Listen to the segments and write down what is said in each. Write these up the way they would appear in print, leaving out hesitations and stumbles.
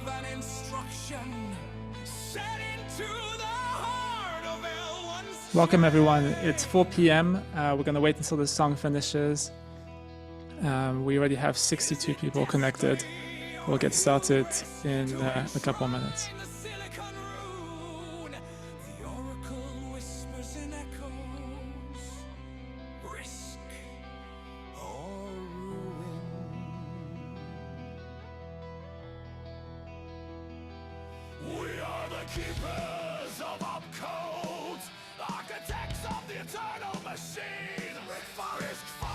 an instruction set into the heart of L1. Welcome everyone, it's 4 p.m. We're gonna wait until the song finishes. We already have 62 people connected. We'll get started in a couple of minutes. Keepers of opcodes, architects of the eternal machine. RISC-V,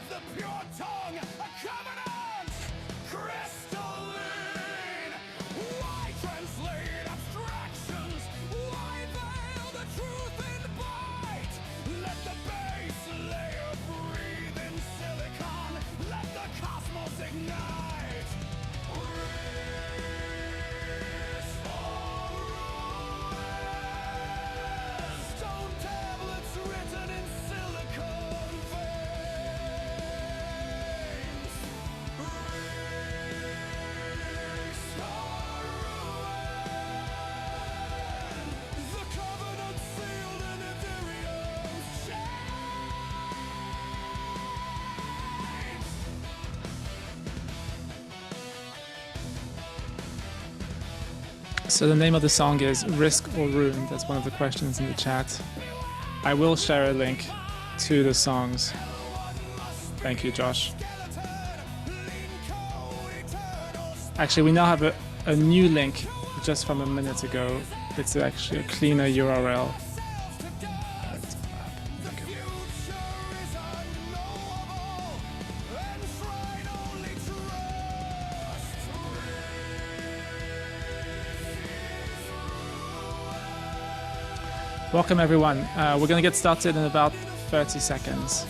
the pure tongue, a covenant, crystalline. Why translate abstractions? Why veil the truth in bite? Let the base layer breathe in silicon. Let the cosmos ignite. So the name of the song is Risk or Ruin. That's one of the questions in the chat. I will share a link to the songs. Thank you, Josh. Actually, we now have a new link just from a minute ago. It's actually a cleaner URL. Welcome everyone. We're going to get started in about 30 seconds.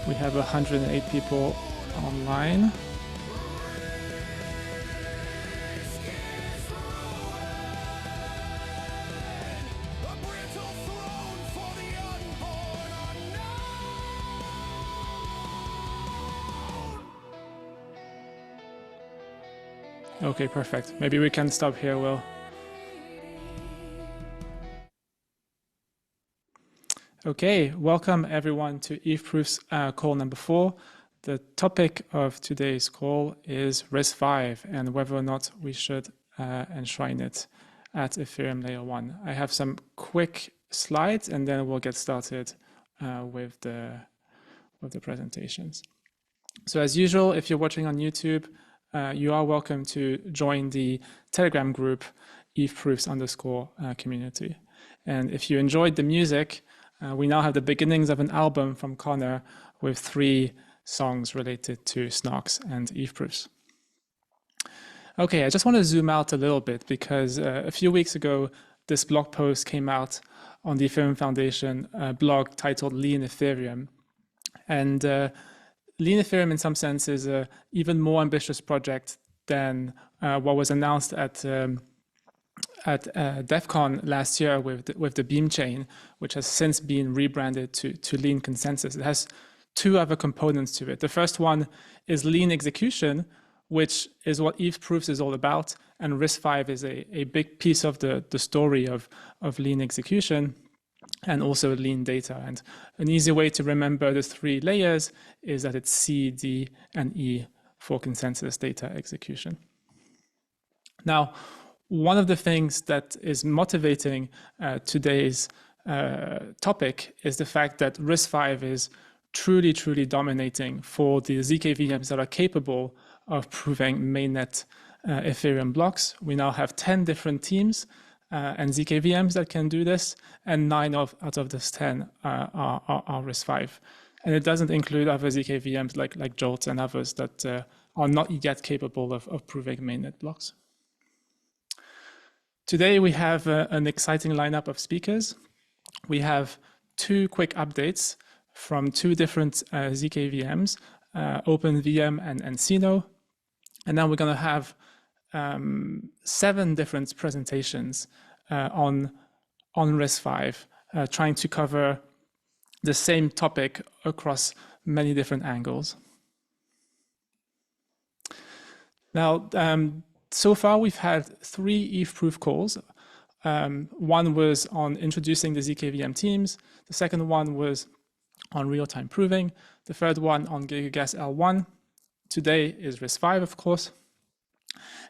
We have 108 people online. Okay, perfect. Maybe we can stop here, Will. Okay, welcome everyone to Ethproofs call number 4. The topic of today's call is RISC-V and whether or not we should enshrine it at Ethereum layer 1. I have some quick slides and then we'll get started with the presentations. So as usual, if you're watching on YouTube, you are welcome to join the Telegram group Ethproofs_community. And if you enjoyed the music, we now have the beginnings of an album from Connor with 3 songs related to Snarks and Ethproofs. Okay, I just want to zoom out a little bit because a few weeks ago, this blog post came out on the Ethereum Foundation blog titled Lean Ethereum. And Lean Ethereum in some sense is an even more ambitious project than what was announced at DEF CON last year with the Beam chain, which has since been rebranded to Lean Consensus. It has 2 other components to it. The first one is Lean Execution, which is what Ethproofs is all about, and RISC-V is a big piece of the story of Lean Execution, and also Lean Data. And an easy way to remember the 3 layers is that it's C, D, and E for consensus data execution. Now, one of the things that is motivating today's topic is the fact that RISC-V is truly, truly dominating for the zkVMs that are capable of proving mainnet Ethereum blocks. We now have 10 different teams and zkVMs that can do this, and 9 out of those 10 are RISC-V. And it doesn't include other zkVMs like Jolt and others that are not yet capable of proving mainnet blocks. Today we have an exciting lineup of speakers. We have 2 quick updates from 2 different zkVMs, OpenVM and Ceno. And then we're going to have 7 different presentations on RISC-V, trying to cover the same topic across many different angles. Now, so far we've had 3 Ethproofs calls. One was on introducing the zkVM teams. The second one was on real-time proving. The third one on GigaGas L1. Today is RISC-V, of course.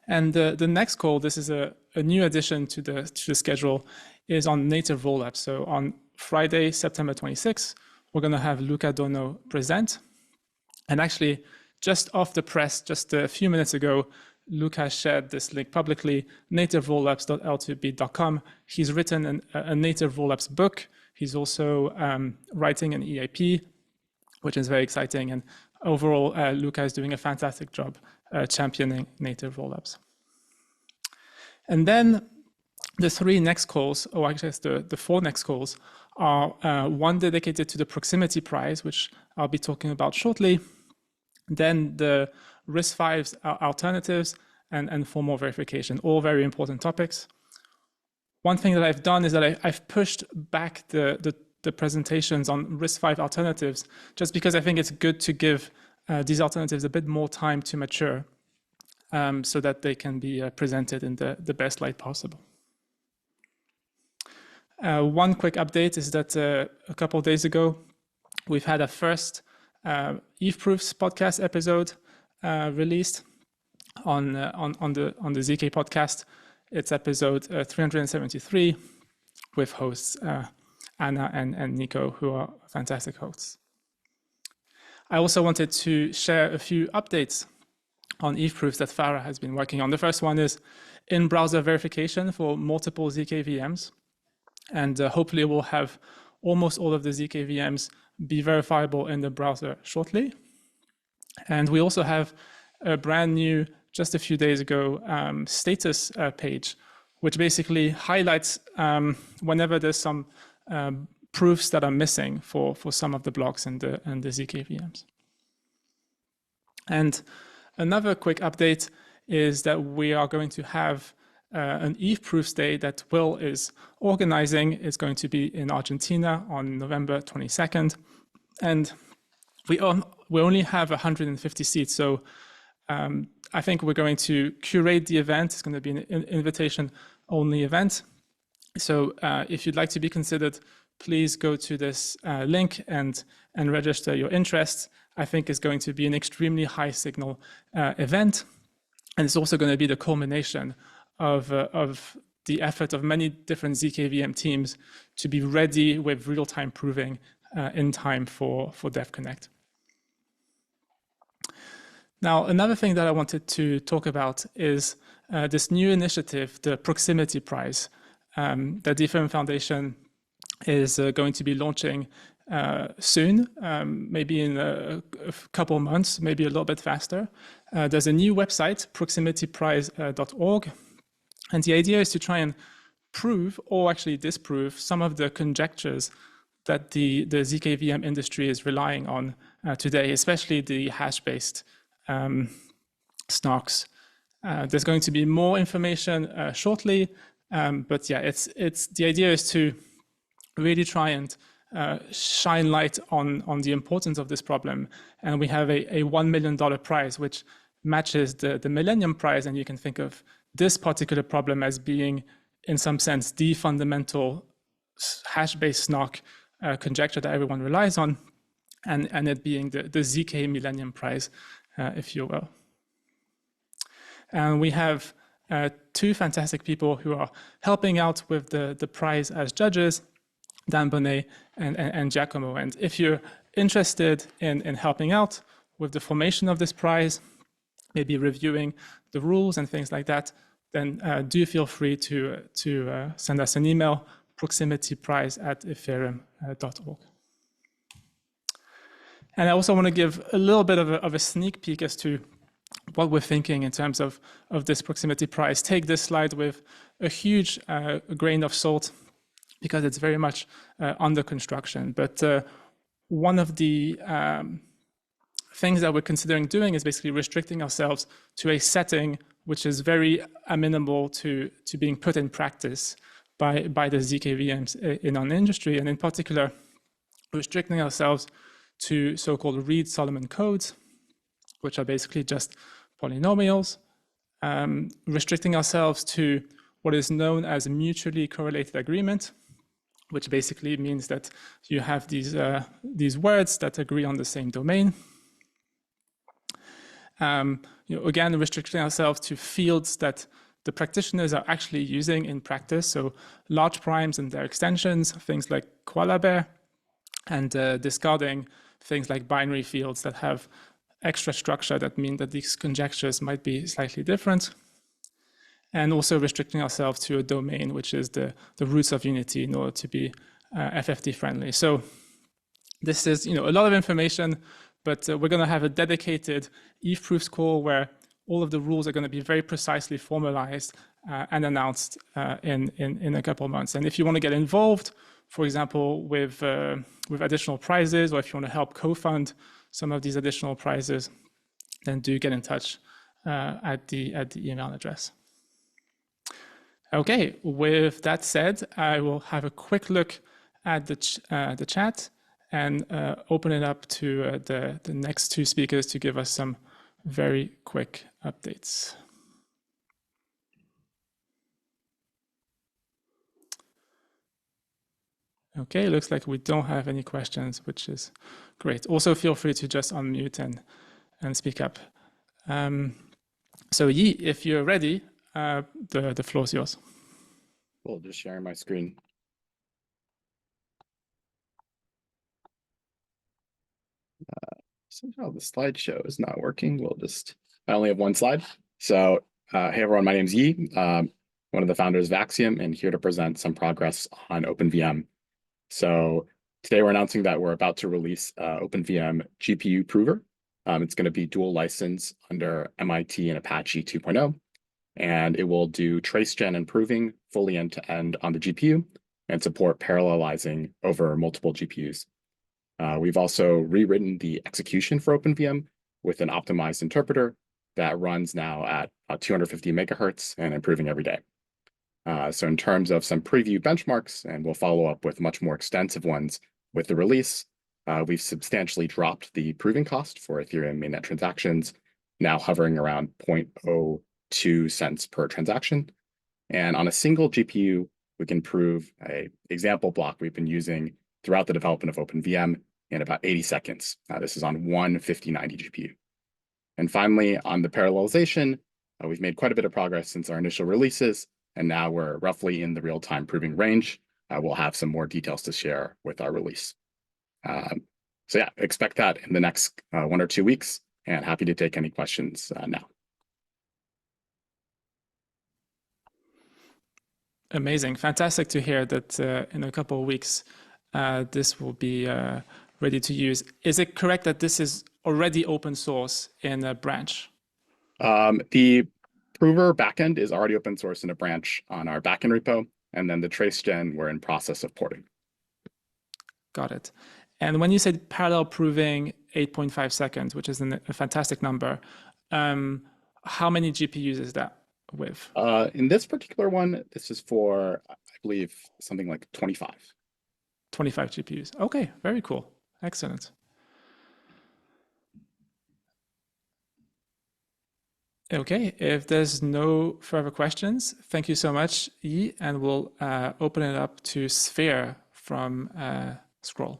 And the next call, this is a new addition to the schedule, is on native rollups. So on Friday, September 26th, we're going to have Luca Dono present. And actually, just off the press, just a few minutes ago, Luca shared this link publicly, nativerollups.l2b.com. He's written a native rollups book. He's also writing an EAP, which is very exciting. And overall, Luca is doing a fantastic job championing native rollups. And then the 3 next calls, or actually the 4 next calls, are one dedicated to the proximity prize, which I'll be talking about shortly. Then the RISC-V's alternatives and formal verification, all very important topics. One thing that I've done is that I've pushed back the presentations on RISC-V alternatives, just because I think it's good to give these alternatives a bit more time to mature so that they can be presented in the best light possible. One quick update is that a couple of days ago, we've had a first Ethproofs podcast episode released on the ZK podcast. It's episode 373 with hosts Anna and Nico, who are fantastic hosts. I also wanted to share a few updates on Ethproofs that Farah has been working on. The first one is in-browser verification for multiple zkVMs. And hopefully we'll have almost all of the zkVMs be verifiable in the browser shortly. And we also have a brand new, just a few days ago, status page, which basically highlights whenever there's some proofs that are missing for some of the blocks and the zkVMs. And another quick update is that we are going to have an Ethproofs Day that Will is organizing. Is going to be in Argentina on November 22nd. And we only have 150 seats, so I think we're going to curate the event. It's going to be an invitation-only event. So if you'd like to be considered, please go to this link and register your interest. I think it's going to be an extremely high signal event. And it's also going to be the culmination of the effort of many different zkVM teams to be ready with real-time proving in time for DevConnect. Now, another thing that I wanted to talk about is this new initiative, the Proximity Prize, that the Ethereum Foundation is going to be launching soon, maybe in a couple of months, maybe a little bit faster. There's a new website, proximityprize.org, and the idea is to try and prove, or actually disprove, some of the conjectures that the zkVM industry is relying on today, especially the hash-based snarks. There's going to be more information shortly, but yeah, it's the idea is to really try and shine light on the importance of this problem. And we have a $1 million prize, which matches the Millennium Prize, and you can think of this particular problem as being, in some sense, the fundamental hash-based snark conjecture that everyone relies on, and it being the ZK Millennium Prize, if you will. And we have 2 fantastic people who are helping out with the prize as judges, Dan Bonnet and Giacomo. And if you're interested in helping out with the formation of this prize, maybe reviewing the rules and things like that, then do feel free to send us an email, proximityprize@ethereum.org. And I also want to give a little bit of a sneak peek as to what we're thinking in terms of this proximity prize. Take this slide with a huge grain of salt, because it's very much under construction. But one of the things that we're considering doing is basically restricting ourselves to a setting which is very amenable to being put in practice by the zkVMs in our industry, and in particular, restricting ourselves to so-called Reed-Solomon codes, which are basically just polynomials restricting ourselves to what is known as a mutually correlated agreement, which basically means that you have these words that agree on the same domain. Again, restricting ourselves to fields that the practitioners are actually using in practice. So large primes and their extensions, things like koala bear, and discarding things like binary fields that have extra structure that mean that these conjectures might be slightly different. And also restricting ourselves to a domain, which is the roots of Unity, in order to be FFT friendly. So this is a lot of information, but we're going to have a dedicated Ethproofs call where all of the rules are going to be very precisely formalized and announced in a couple of months. And if you want to get involved, for example, with additional prizes, or if you want to help co-fund some of these additional prizes, then do get in touch at the email address. Okay, with that said, I will have a quick look at the chat and open it up to the next two speakers to give us some very quick updates. Okay, looks like we don't have any questions, which is great. Also, feel free to just unmute and speak up. So Yi, if you're ready, the floor is yours. Cool, just sharing my screen. Somehow the slideshow is not working. I only have one slide. So, hey everyone, my name's Yi, one of the founders of Axiom, and here to present some progress on OpenVM. So today we're announcing that we're about to release OpenVM GPU Prover. It's going to be dual license under MIT and Apache 2.0, and it will do trace gen and proving fully end-to-end on the GPU and support parallelizing over multiple GPUs. We've also rewritten the execution for OpenVM with an optimized interpreter that runs now at 250 megahertz and improving every day. So in terms of some preview benchmarks, and we'll follow up with much more extensive ones with the release, we've substantially dropped the proving cost for Ethereum mainnet transactions, now hovering around 0.02 cents per transaction. And on a single GPU, we can prove an example block we've been using throughout the development of OpenVM in about 80 seconds. This is on one 5090 GPU. And finally, on the parallelization, we've made quite a bit of progress since our initial releases, and now we're roughly in the real-time proving range. We'll have some more details to share with our release. So yeah, expect that in the next 1 or 2 weeks, and happy to take any questions now. Amazing, fantastic to hear that in a couple of weeks, this will be ready to use. Is it correct that this is already open source in a branch? The prover backend is already open source in a branch on our backend repo, and then the trace gen we're in process of porting. Got it. And when you said parallel proving 8.5 seconds, which is a fantastic number, how many GPUs is that with? In this particular one, this is for, I believe, something like 25. 25 GPUs. Okay, very cool. Excellent. Okay, if there's no further questions, thank you so much, Yi, and we'll open it up to Sphere from Scroll.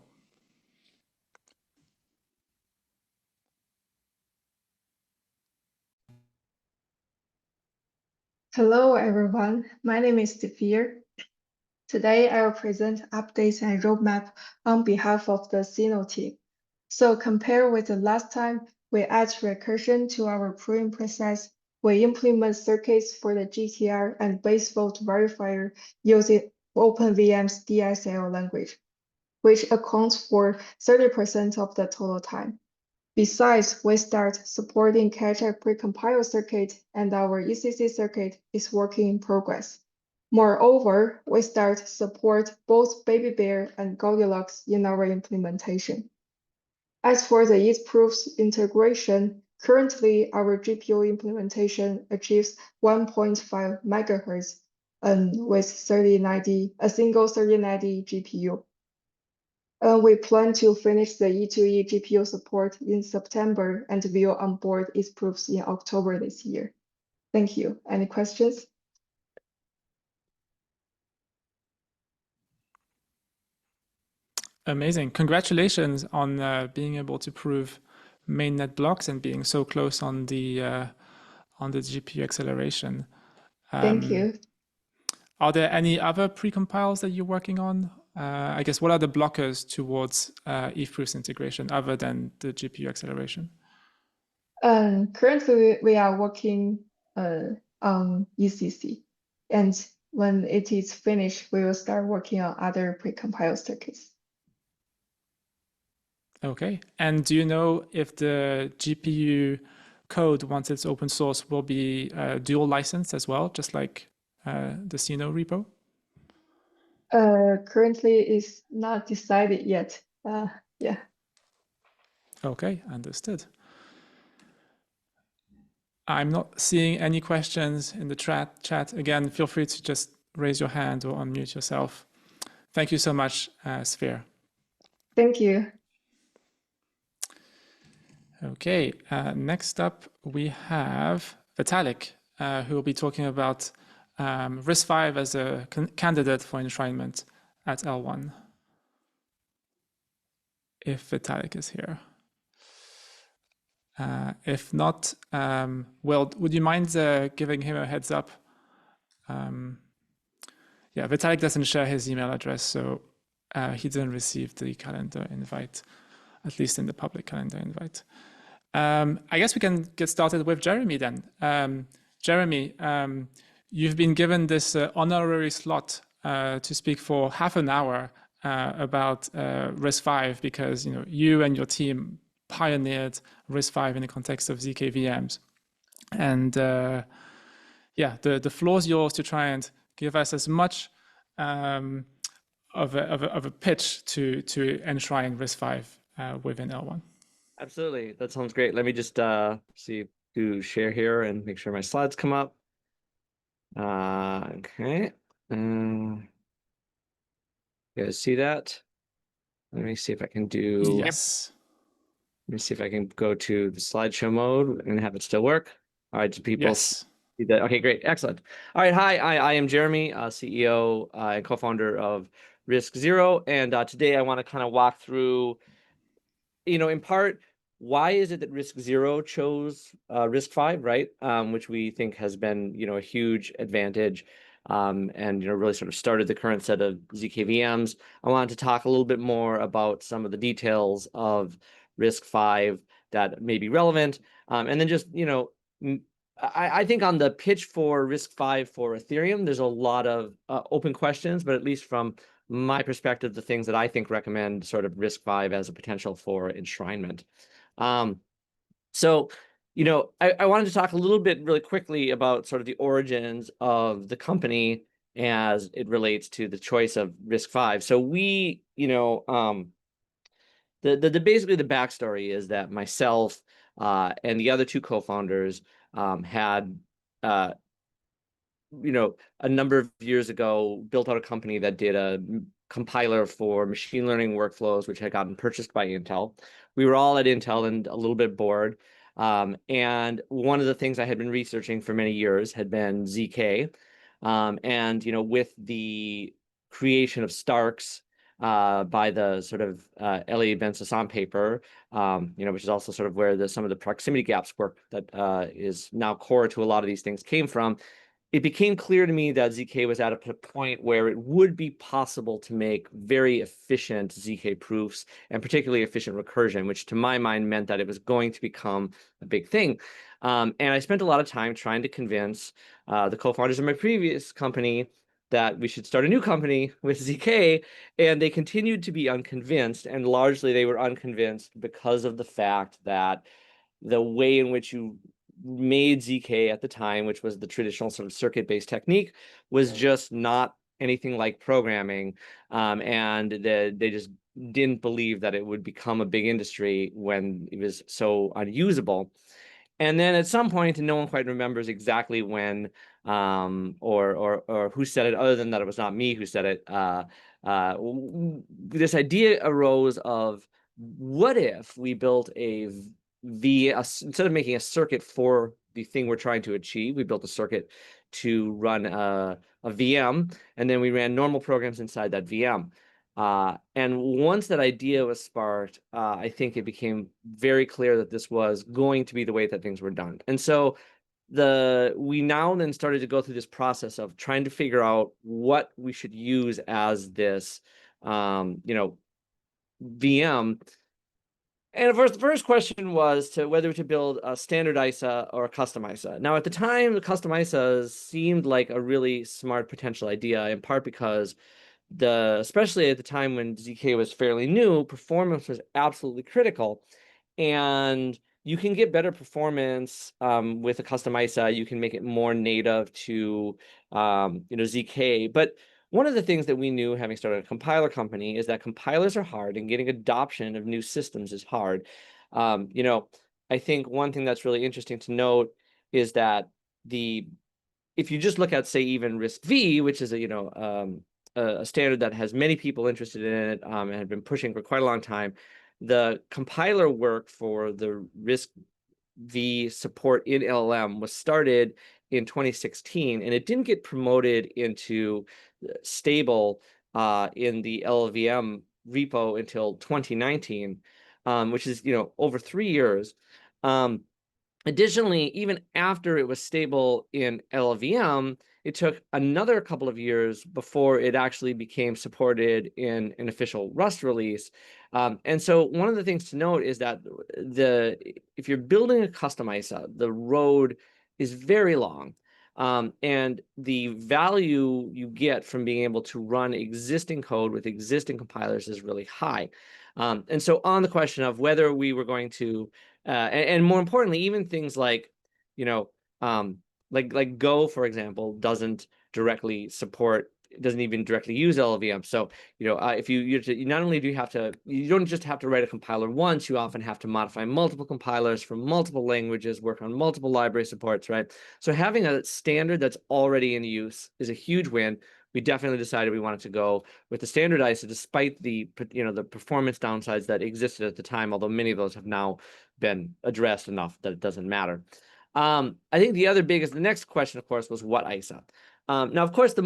Hello, everyone. My name is Defir. Today, I will present updates and roadmap on behalf of the Ceno team. So compare with the last time, we add recursion to our proving process. We implement circuits for the GTR and base volt verifier using OpenVM's DSL language, which accounts for 30% of the total time. Besides, we start supporting catch-up precompile circuit, and our ECC circuit is working in progress. Moreover, we start support both Baby Bear and Goldilocks in our implementation. As for the Ethproofs integration, currently our GPU implementation achieves 1.5 megahertz with a single 3090 GPU. We plan to finish the E2E GPU support in September and will onboard Ethproofs in October this year. Thank you. Any questions? Amazing. Congratulations on being able to prove mainnet blocks and being so close on the GPU acceleration. Thank you. Are there any other precompiles that you're working on? I guess what are the blockers towards Ethproofs integration other than the GPU acceleration? Currently, we are working on ECC, and when it is finished, we will start working on other precompiled circuits. Okay. And do you know if the GPU code, once it's open source, will be dual licensed as well, just like the Ceno repo? Currently, it's not decided yet. Yeah. Okay, understood. I'm not seeing any questions in the chat. Again, feel free to just raise your hand or unmute yourself. Thank you so much, Sphere. Thank you. Okay, next up we have Vitalik, who will be talking about RISC-V as a candidate for enshrinement at L1. If Vitalik is here. If not, well, would you mind giving him a heads up? Yeah, Vitalik doesn't share his email address, so he didn't receive the calendar invite, at least in the public calendar invite. I guess we can get started with Jeremy then. Jeremy, you've been given this honorary slot to speak for half an hour about RISC-V because you and your team pioneered RISC-V in the context of zkVMs. And yeah, the floor is yours to try and give us as much of a pitch to enshrine RISC-V within L1. Absolutely. That sounds great. Let me just see to share here and make sure my slides come up. Okay. You guys see that? Let me see if I can do. Yes. Let me see if I can go to the slideshow mode and have it still work. All right, do people Yes. see that? Okay, great. Excellent. All right. Hi, I am Jeremy, CEO and co-founder of RISC-V. And today I want to kind of walk through, in part, why is it that RISC-V chose RISC-V, right? Which we think has been, a huge advantage and, really sort of started the current set of zkVMs. I wanted to talk a little bit more about some of the details of RISC-V that may be relevant. And then just, I think on the pitch for RISC-V for Ethereum, there's a lot of open questions, but at least from my perspective, the things that I think recommend sort of RISC-V as a potential for enshrinement. So, I wanted to talk a little bit really quickly about sort of the origins of the company as it relates to the choice of RISC-V. So we, basically the backstory is that myself and the other two co-founders had, a number of years ago, built out a company that did a compiler for machine learning workflows, which had gotten purchased by Intel. We were all at Intel and a little bit bored. And one of the things I had been researching for many years had been zk. And, with the creation of Starks by the sort of Elie Ben-Sasson paper, which is also sort of where some of the proximity gaps work that is now core to a lot of these things came from. It became clear to me that zk was at a point where it would be possible to make very efficient zk proofs and particularly efficient recursion, which to my mind meant that it was going to become a big thing. And I spent a lot of time trying to convince the co-founders of my previous company that we should start a new company with zk, and they continued to be unconvinced, and largely they were unconvinced because of the fact that the way in which you made zk at the time, which was the traditional sort of circuit-based technique, was just not anything like programming, and they just didn't believe that it would become a big industry when it was so unusable. And then at some point, and no one quite remembers exactly when or who said it, other than that it was not me who said it, this idea arose of, what if we built instead of making a circuit for thing we're trying to achieve. We built a circuit to run a VM, and then we ran normal programs inside that VM. And once that idea was sparked, I think it became very clear that this was going to be the way that things were done. And so we now then started to go through this process of trying to figure out what we should use as this, VM. And of course, the first question was to whether to build a standard ISA or a custom ISA. Now, at the time, the custom ISAs seemed like a really smart potential idea, in part because especially at the time when ZK was fairly new, performance was absolutely critical. And you can get better performance with a custom ISA. You can make it more native to ZK. But one of the things that we knew, having started a compiler company, is that compilers are hard, and getting adoption of new systems is hard. I think one thing that's really interesting to note is that if you just look at, say, even RISC-V, which is a standard that has many people interested in it and have been pushing for quite a long time, the compiler work for the RISC-V support in LLM was started in 2016, and it didn't get promoted into stable in the LLVM repo until 2019, which is over 3 years. Additionally, even after it was stable in LLVM, it took another couple of years before it actually became supported in an official Rust release. And so one of the things to note is that if you're building a custom ISA, the road is very long. And the value you get from being able to run existing code with existing compilers is really high. And so on the question of whether we were going to, and more importantly, even things like, like Go, for example, doesn't even directly use LLVM. So, if you not only do you don't just have to write a compiler once, you often have to modify multiple compilers from multiple languages, work on multiple library supports, right? So having a standard that's already in use is a huge win. We definitely decided we wanted to go with the standard ISA, despite the performance downsides that existed at the time, although many of those have now been addressed enough that it doesn't matter. I think the next question, of course, was what ISA? Now, of course, the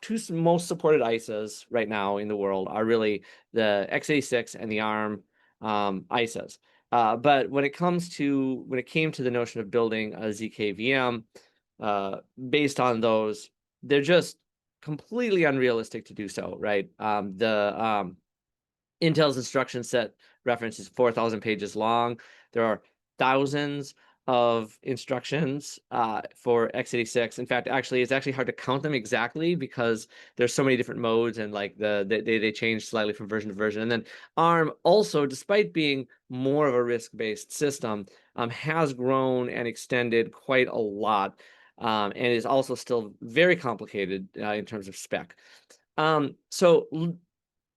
two most supported ISAs right now in the world are really the x86 and the ARM ISAs. But when it came to the notion of building a zkVM based on those, they're just completely unrealistic to do so, right? Intel's instruction set reference is 4,000 pages long. There are thousands of instructions for x86. In fact, it's actually hard to count them exactly because there's so many different modes, and like they change slightly from version to version. And then ARM also, despite being more of a RISC-based system, has grown and extended quite a lot, and is also still very complicated in terms of spec.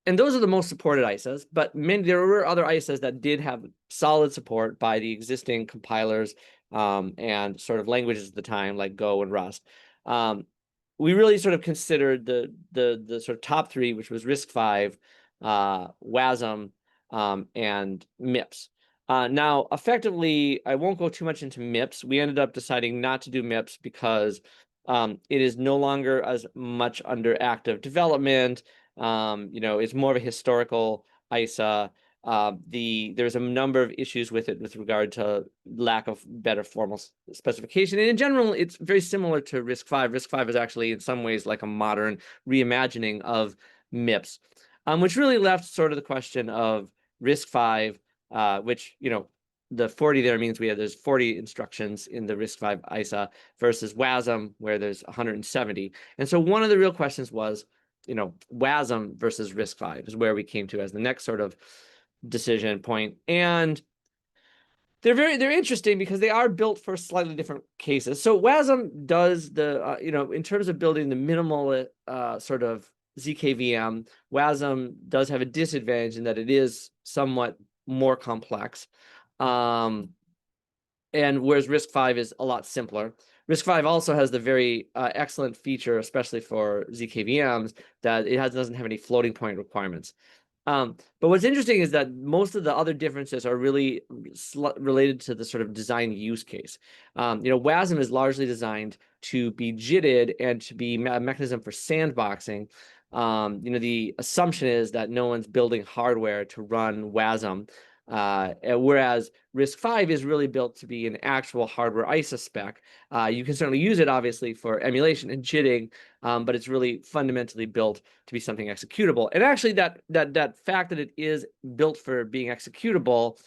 And those are the most supported ISAs, but there were other ISAs that did have solid support by the existing compilers and sort of languages at the time, like Go and Rust. We really sort of considered the sort of top three, which was RISC-V, WASM, and MIPS. Now, effectively, I won't go too much into MIPS. We ended up deciding not to do MIPS because it is no longer as much under active development. It's more of a historical ISA. There's a number of issues with it with regard to lack of better formal specification. And in general, it's very similar to RISC-V. RISC-V is actually in some ways like a modern reimagining of MIPS, which really left sort of the question of RISC-V, which, the 40 there means there's 40 instructions in the RISC-V ISA versus WASM, where there's 170. And so one of the real questions was, WASM versus RISC-V is where we came to as the next sort of decision point. And they're interesting because they are built for slightly different cases. So WASM does in terms of building the minimal sort of zkVM, WASM does have a disadvantage in that it is somewhat more complex. And whereas RISC-V is a lot simpler. RISC-V also has the very excellent feature, especially for zkVMs, that it doesn't have any floating point requirements. But what's interesting is that most of the other differences are really related to the sort of design use case. WASM is largely designed to be JITted and to be a mechanism for sandboxing. The assumption is that no one's building hardware to run WASM, whereas RISC-V is really built to be an actual hardware ISA spec. You can certainly use it, obviously, for emulation and jitting, but it's really fundamentally built to be something executable. And actually, that fact that it is built for being executable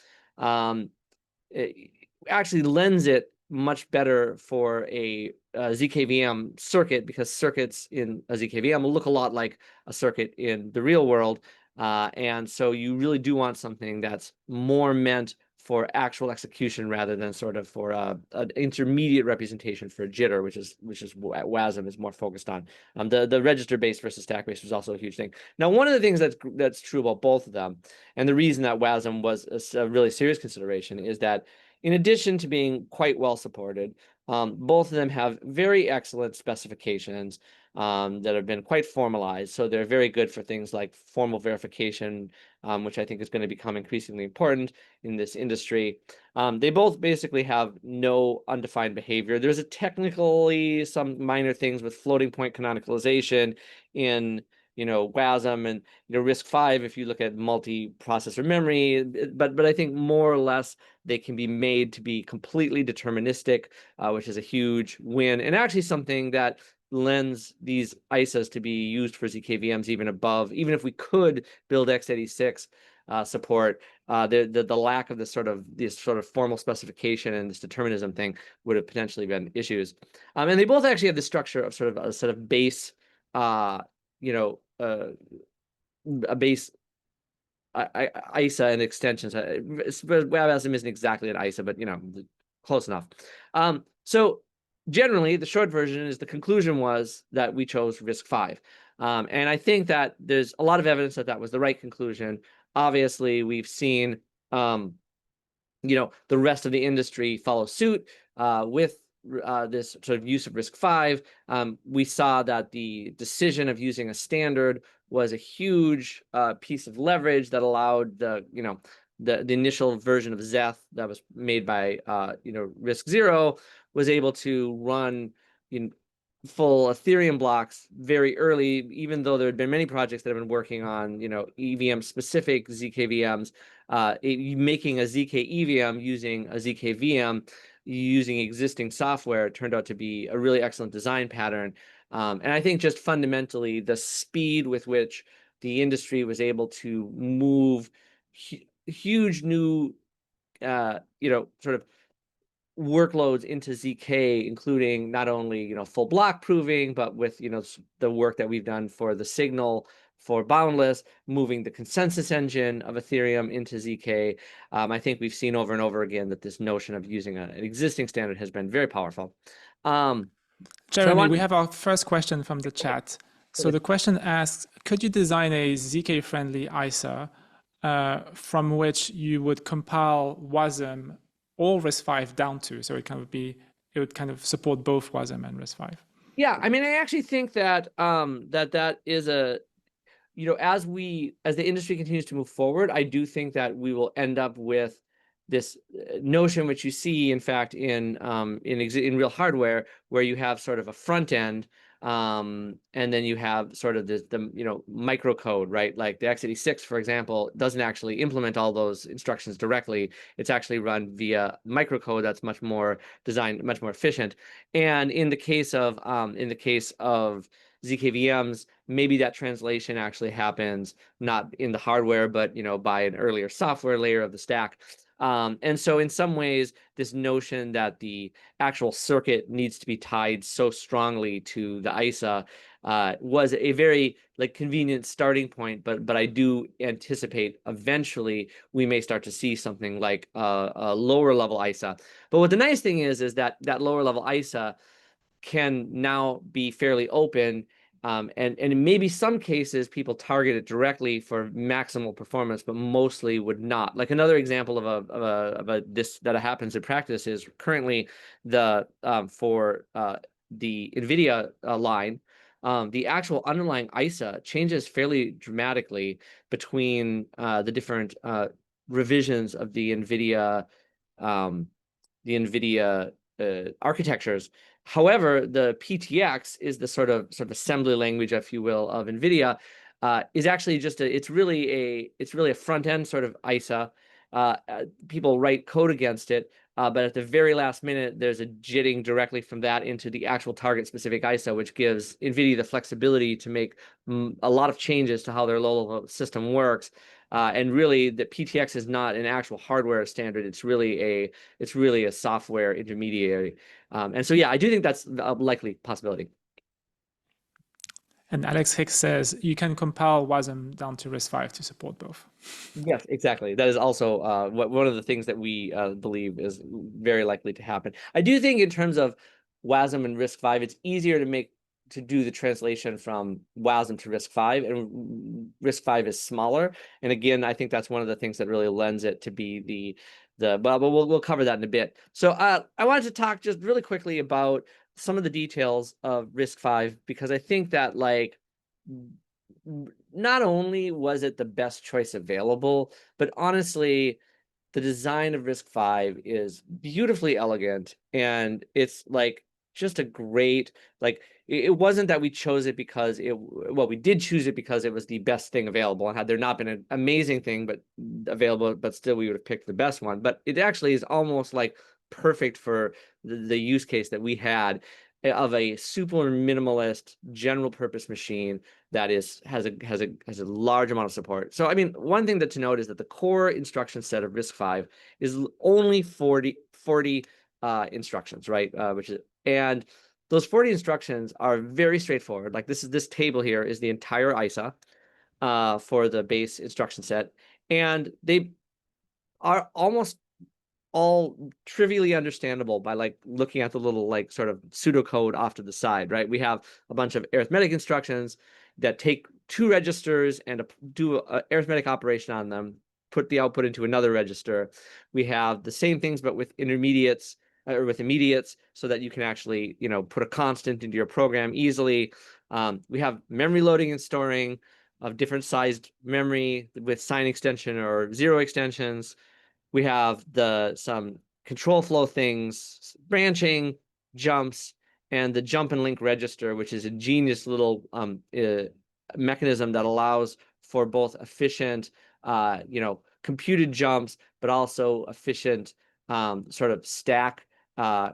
it actually lends it much better for a zkVM circuit, because circuits in a zkVM will look a lot like a circuit in the real world. And so you really do want something that's more meant for actual execution rather than sort of for an intermediate representation for jitter, which is WASM is more focused on. The register-based versus stack-based was also a huge thing. Now, one of the things that's true about both of them, and the reason that WASM was a really serious consideration, is that in addition to being quite well supported, both of them have very excellent specifications that have been quite formalized. So they're very good for things like formal verification, which I think is going to become increasingly important in this industry. They both basically have no undefined behavior. There's technically some minor things with floating point canonicalization in WASM and RISC-V if you look at multi-processor memory, but I think more or less they can be made to be completely deterministic, which is a huge win, and actually something that lends these ISAs to be used for zkVMs even if we could build x86 support, the lack of this sort of formal specification and this determinism thing would have potentially been issues. And they both actually have the structure of sort of a set of base a base ISA and extensions. WASM isn't exactly an ISA, but close enough. So generally, the short version is the conclusion was that we chose RISC-V. And I think that there's a lot of evidence that that was the right conclusion. Obviously, we've seen the rest of the industry follow suit with this sort of use of RISC-V. We saw that the decision of using a standard was a huge piece of leverage that allowed the initial version of Zeth that was made by RISC-0 was able to run full Ethereum blocks very early, even though there had been many projects that have been working on EVM specific zkVMs. Making a zk EVM using a zkVM using existing software turned out to be a really excellent design pattern. And I think just fundamentally the speed with which the industry was able to move huge new sort of workloads into zk, including not only full block proving, but with the work that we've done for the signal for boundless, moving the consensus engine of Ethereum into zk. I think we've seen over and over again that this notion of using an existing standard has been very powerful. Jeremy, we have our first question from the chat. So the question asks, could you design a zk-friendly ISA from which you would compile WASM or RISC-V down to? So it would kind of support both WASM and RISC-V. Yeah, I mean, I actually think that that is a as the industry continues to move forward, I do think that we will end up with this notion, which you see, in fact, in real hardware, where you have sort of a front end, and then you have sort of the microcode, right? Like the x86, for example, doesn't actually implement all those instructions directly. It's actually run via microcode that's much more designed, much more efficient. And in the case of zkVMs, maybe that translation actually happens not in the hardware, but by an earlier software layer of the stack. And so in some ways, this notion that the actual circuit needs to be tied so strongly to the ISA was a very convenient starting point, but I do anticipate eventually we may start to see something like a lower level ISA. But what the nice thing is that lower level ISA can now be fairly open, and in maybe some cases people target it directly for maximal performance, but mostly would not. Like another example of this that happens in practice is currently for the NVIDIA line, the actual underlying ISA changes fairly dramatically between the different revisions of the NVIDIA architectures. However, the PTX is the sort of assembly language, if you will, of NVIDIA. Is actually just it's really a front end sort of ISA. People write code against it, but at the very last minute, there's a jitting directly from that into the actual target specific ISA, which gives NVIDIA the flexibility to make a lot of changes to how their low-level system works. And really, the PTX is not an actual hardware standard. It's really a software intermediary. And so, yeah, I do think that's a likely possibility. And Alex Hicks says you can compile WASM down to RISC-V to support both. Yes, exactly. That is also one of the things that we believe is very likely to happen. I do think in terms of WASM and RISC-V, it's easier to do the translation from WASM to RISC-V, and RISC-V is smaller. And again, I think that's one of the things that really lends it to be but we'll cover that in a bit. So I wanted to talk just really quickly about some of the details of RISC-V, because I think that not only was it the best choice available, but honestly, the design of RISC-V is beautifully elegant, and it's just a great, it wasn't that we chose it because we did choose it because it was the best thing available, and had there not been an amazing thing but available, but still we would have picked the best one. But it actually is almost perfect for the use case that we had of a super minimalist general purpose machine that has a large amount of support. So I mean, one thing to note is that the core instruction set of RISC-V is only 40 instructions, right? And those 40 instructions are very straightforward. This table here is the entire ISA for the base instruction set, and they are almost all trivially understandable by looking at the little sort of pseudocode off to the side, right? We have a bunch of arithmetic instructions that take two registers and do an arithmetic operation on them, put the output into another register. We have the same things but with intermediates or with immediates, so that you can actually put a constant into your program easily. We have memory loading and storing of different sized memory with sign extension or zero extensions. We have some control flow things, branching, jumps, and the jump and link register, which is a genius little mechanism that allows for both efficient, computed jumps, but also efficient sort of stack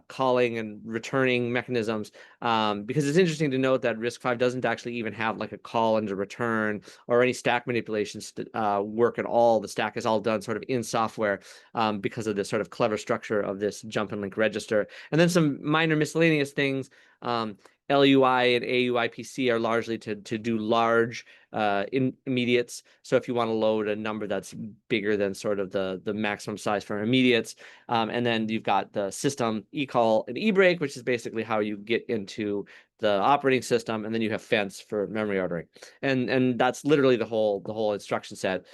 calling and returning mechanisms, because it's interesting to note that RISC-V doesn't actually even have a call and a return or any stack manipulations to work at all. The stack is all done sort of in software because of this sort of clever structure of this jump and link register. And then some minor miscellaneous things. LUI and AUIPC are largely to do large immediates. So if you want to load a number that's bigger than sort of the maximum size for immediates, and then you've got the system eCall and eBreak, which is basically how you get into the operating system, and then you have fence for memory ordering, and that's literally the whole instruction set.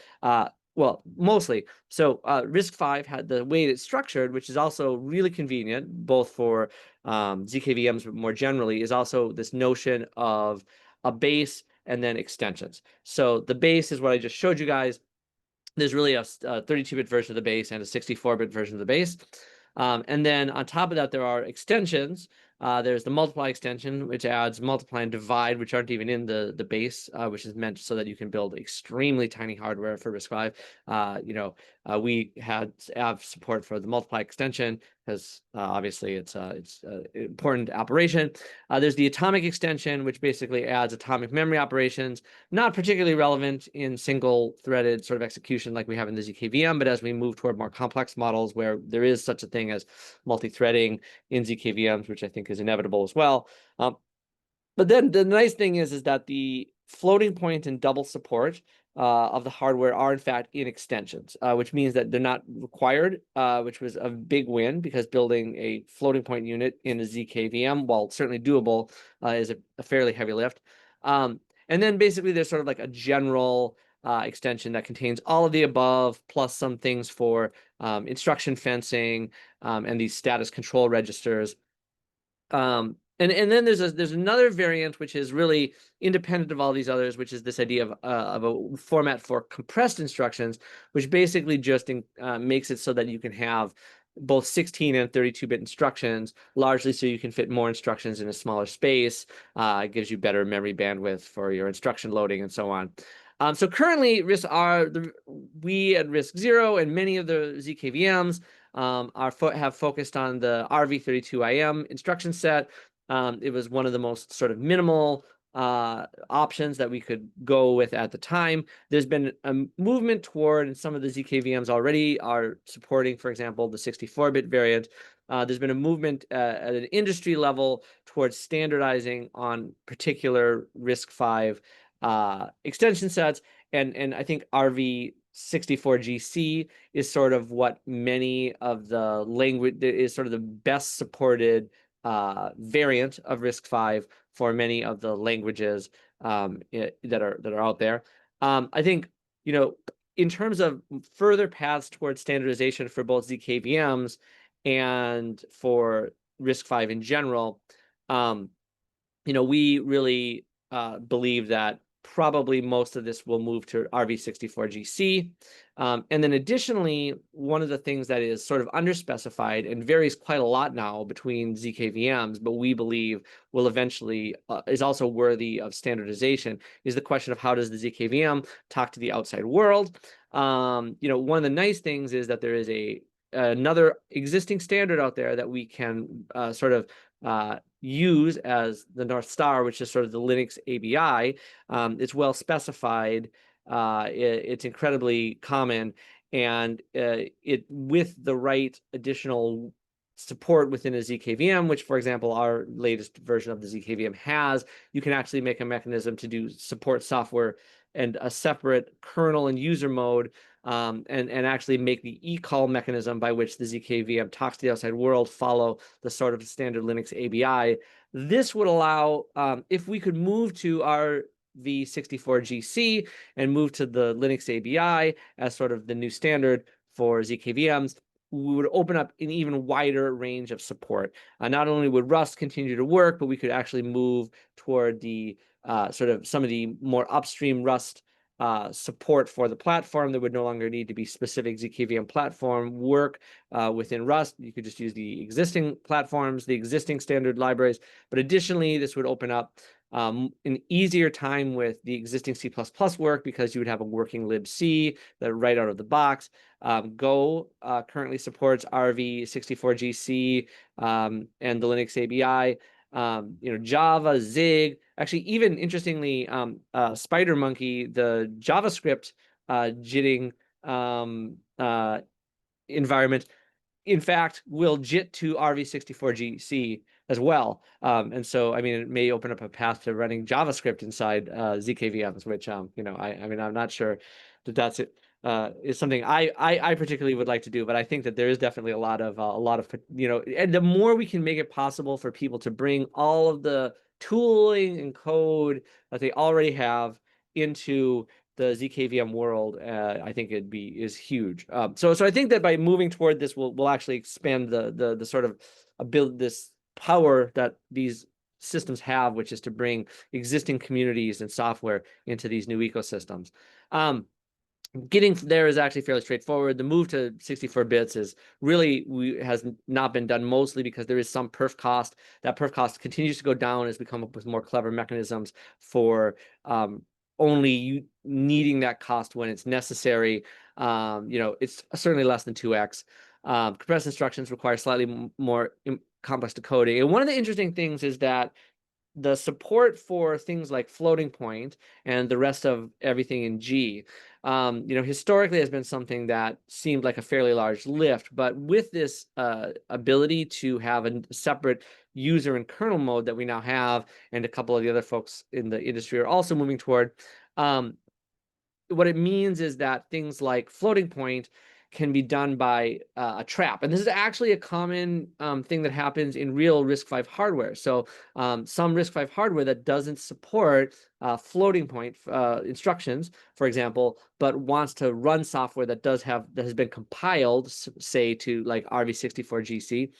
Well, mostly. So RISC-V had the way it's structured, which is also really convenient, both for zkVMs, but more generally, is also this notion of a base and then extensions. So the base is what I just showed you guys. There's really a 32-bit version of the base and a 64-bit version of the base. And then on top of that, there are extensions. There's the multiply extension, which adds multiply and divide, which aren't even in the base, which is meant so that you can build extremely tiny hardware for RISC-V. We have support for the multiply extension because obviously it's an important operation. There's the atomic extension, which basically adds atomic memory operations, not particularly relevant in single-threaded sort of execution like we have in the zkVM, but as we move toward more complex models where there is such a thing as multi-threading in zkVMs, which I think is inevitable as well. But then the nice thing is that the floating point and double support of the hardware are in fact in extensions, which means that they're not required, which was a big win, because building a floating point unit in a zkVM, while certainly doable, is a fairly heavy lift. And then basically there's sort of a general extension that contains all of the above, plus some things for instruction fencing and these status control registers. And then there's another variant which is really independent of all these others, which is this idea of a format for compressed instructions, which basically just makes it so that you can have both 16 and 32-bit instructions, largely so you can fit more instructions in a smaller space. It gives you better memory bandwidth for your instruction loading and so on. So currently, we at RISC-0 and many of the zkVMs have focused on the RV32IM instruction set. It was one of the most sort of minimal options that we could go with at the time. There's been a movement toward, and some of the zkVMs already are supporting, for example, the 64-bit variant. There's been a movement at an industry level towards standardizing on particular RISC-V extension sets, and I think RV64GC is sort of what many of the language is sort of the best supported variant of RISC-V for many of the languages that are out there. I think, you know, in terms of further paths towards standardization for both zkVMs and for RISC-V in general, you know, we really believe that probably most of this will move to RV64GC. And then additionally, one of the things that is sort of underspecified and varies quite a lot now between zkVMs, but we believe will eventually is also worthy of standardization, is the question of how does the zkVM talk to the outside world. You know, one of the nice things is that there is another existing standard out there that we can sort of use as the North Star, which is sort of the Linux ABI. It's well specified. It's incredibly common, and it with the right additional support within a zkVM, which, for example, our latest version of the zkVM has, you can actually make a mechanism to do support software and a separate kernel and user mode, and actually make the eCall mechanism by which the zkVM talks to the outside world follow the sort of standard Linux ABI. This would allow, if we could move to our RV64GC and move to the Linux ABI as sort of the new standard for zkVMs, we would open up an even wider range of support. Not only would Rust continue to work, but we could actually move toward the sort of some of the more upstream Rust support for the platform. There would no longer need to be specific zkVM platform work within Rust. You could just use the existing platforms, the existing standard libraries. But additionally, this would open up an easier time with the existing C++ work, because you would have a working libc that right out of the box. Go currently supports RV64GC and the Linux ABI. You know, Java, Zig, actually, even interestingly, SpiderMonkey, the JavaScript JITting environment, in fact, will JIT to RV64GC as well. And so, I mean, it may open up a path to running JavaScript inside zkVMs, which, you know, I mean, I'm not sure that that's it. Is something I particularly would like to do, but I think that there is definitely a lot of you know, and the more we can make it possible for people to bring all of the tooling and code that they already have into the zkVM world, I think is huge. So I think that by moving toward this, we'll actually expand the sort of this power that these systems have, which is to bring existing communities and software into these new ecosystems. Getting there is actually fairly straightforward. The move to 64 bits is really has not been done, mostly because there is some perf cost. That perf cost continues to go down as we come up with more clever mechanisms for only needing that cost when it's necessary. You know, it's certainly less than 2x. Compressed instructions require slightly more complex decoding. And one of the interesting things is that the support for things like floating point and the rest of everything in G, you know, historically has been something that seemed like a fairly large lift. But with this ability to have a separate user and kernel mode that we now have, and a couple of the other folks in the industry are also moving toward, what it means is that things like floating point can be done by a trap. And this is actually a common thing that happens in real RISC-V hardware. So some RISC-V hardware that doesn't support floating point instructions, for example, but wants to run software that has been compiled, say, to like RV64GC,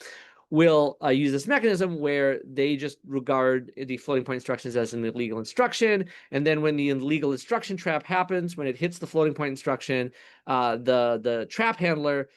will use this mechanism where they just regard the floating point instructions as an illegal instruction. And then when the illegal instruction trap happens, when it hits the floating point instruction, the trap handler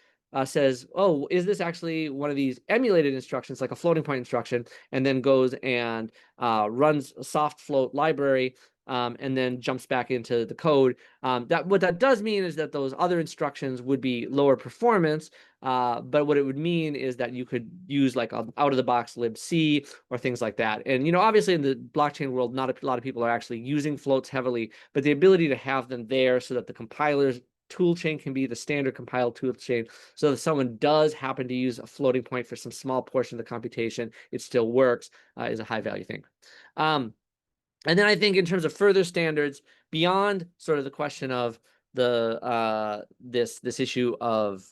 says, oh, is this actually one of these emulated instructions, like a floating point instruction, and then goes and runs a soft float library, and then jumps back into the code. What that does mean is that those other instructions would be lower performance, but what it would mean is that you could use like an out-of-the-box libc or things like that. And, obviously in the blockchain world, not a lot of people are actually using floats heavily, but the ability to have them there so that the compilers toolchain can be the standard compiled toolchain, so if someone does happen to use a floating point for some small portion of the computation, it still works, is a high value thing. And then I think in terms of further standards, beyond sort of the question of the this issue of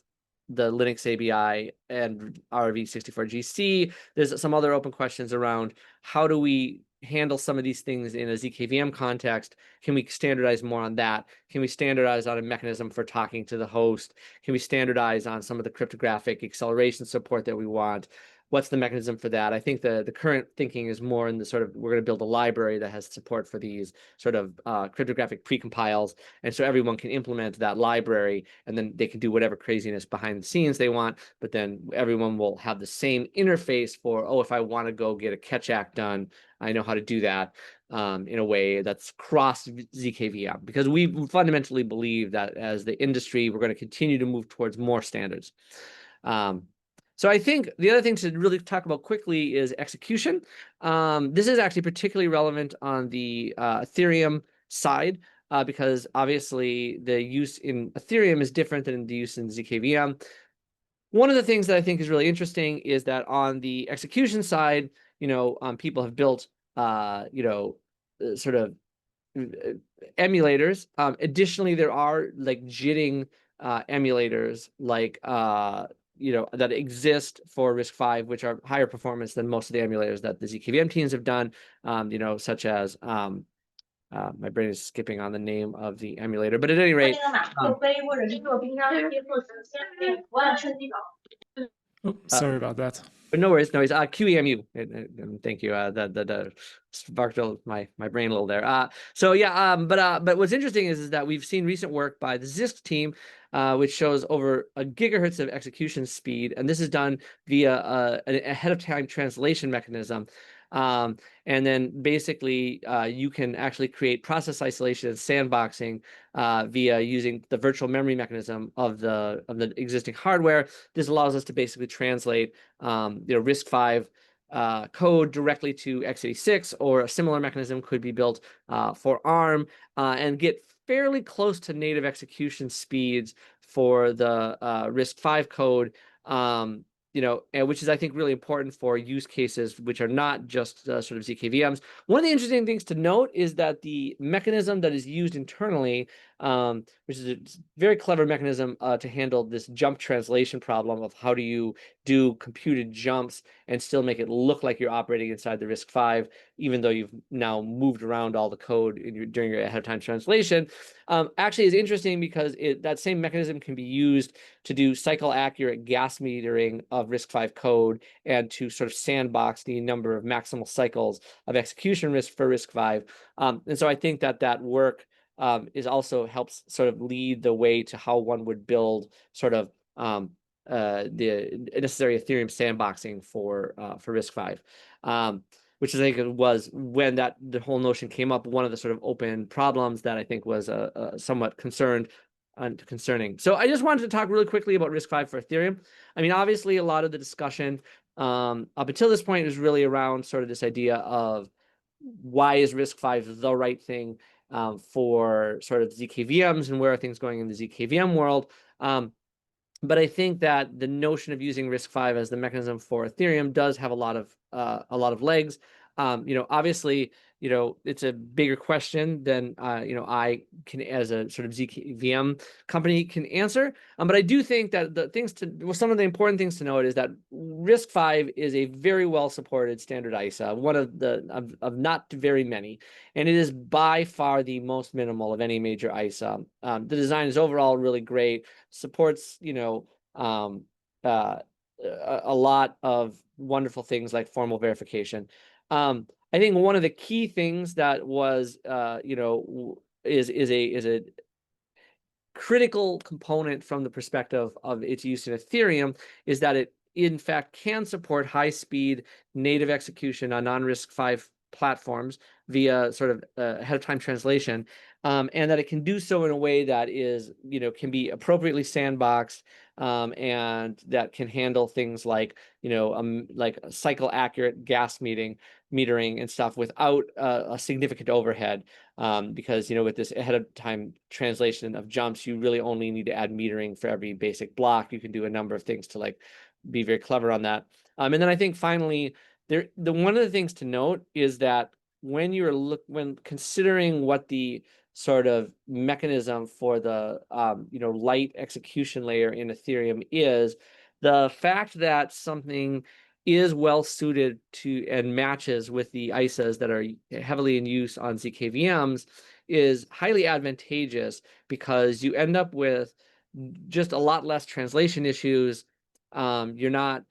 the Linux ABI and RV64GC, there's some other open questions around how do we handle some of these things in a zkVM context. Can we standardize more on that? Can we standardize on a mechanism for talking to the host? Can we standardize on some of the cryptographic acceleration support that we want? What's the mechanism for that? I think the current thinking is more in the sort of, we're going to build a library that has support for these sort of cryptographic precompiles. And so everyone can implement that library, and then they can do whatever craziness behind the scenes they want. But then everyone will have the same interface for, oh, if I want to go get a catch act done, I know how to do that in a way that's cross zkVM, because we fundamentally believe that as the industry, we're going to continue to move towards more standards. So I think the other thing to really talk about quickly is execution. This is actually particularly relevant on the Ethereum side, because obviously the use in Ethereum is different than the use in zkVM. One of the things that I think is really interesting is that on the execution side, people have built, sort of emulators. Additionally, there are like jitting emulators, like that exist for RISC-V, which are higher performance than most of the emulators that the zkVM teams have done, such as, my brain is skipping on the name of the emulator, but at any rate, sorry about that. but no worries, QEMU. Thank you. That sparked my brain a little there. So yeah, but what's interesting is that we've seen recent work by the Zisk team, which shows over a gigahertz of execution speed, and this is done via an ahead of time translation mechanism. And then basically you can actually create process isolation and sandboxing via using the virtual memory mechanism of the existing hardware. This allows us to basically translate RISC-V code directly to x86, or a similar mechanism could be built for ARM, and get fairly close to native execution speeds for the RISC-V code, and which is, I think, really important for use cases which are not just sort of zkVMs. One of the interesting things to note is that the mechanism that is used internally, which is a very clever mechanism to handle this jump translation problem of how do you do computed jumps and still make it look like you're operating inside the RISC-V, even though you've now moved around all the code during your ahead of time translation, actually is interesting because that same mechanism can be used to do cycle accurate gas metering of RISC-V code and to sort of sandbox the number of maximal cycles of execution risk for RISC-V. And so I think that work is also helps sort of lead the way to how one would build sort of the necessary Ethereum sandboxing for RISC-V, which I think was when the whole notion came up, one of the sort of open problems that I think was somewhat concerning. So I just wanted to talk really quickly about RISC-V for Ethereum. I mean, obviously a lot of the discussion up until this point is really around sort of this idea of why is RISC-V the right thing for sort of zkVMs, and where are things going in the zkVM world. But I think that the notion of using RISC-V as the mechanism for Ethereum does have a lot of legs. Obviously, it's a bigger question than I can, as a sort of zkVM company, can answer. But I do think that some of the important things to note is that RISC-V is a very well supported standard ISA, one of not very many, and it is by far the most minimal of any major ISA. The design is overall really great, supports a lot of wonderful things like formal verification. I think one of the key things that was, is a critical component from the perspective of its use in Ethereum is that it, in fact, can support high-speed native execution on non-RISC-V platforms via sort of ahead-of-time translation, and that it can do so in a way that is, can be appropriately sandboxed, and that can handle things like, like cycle-accurate gas metering and stuff without a significant overhead, because, with this ahead-of-time translation of jumps, you really only need to add metering for every basic block. You can do a number of things to like be very clever on that. And then I think finally, one of the things to note is that when when considering what the sort of mechanism for the light execution layer in Ethereum is, the fact that something is well suited to and matches with the ISAs that are heavily in use on zkVMs is highly advantageous, because you end up with just a lot less translation issues. You're not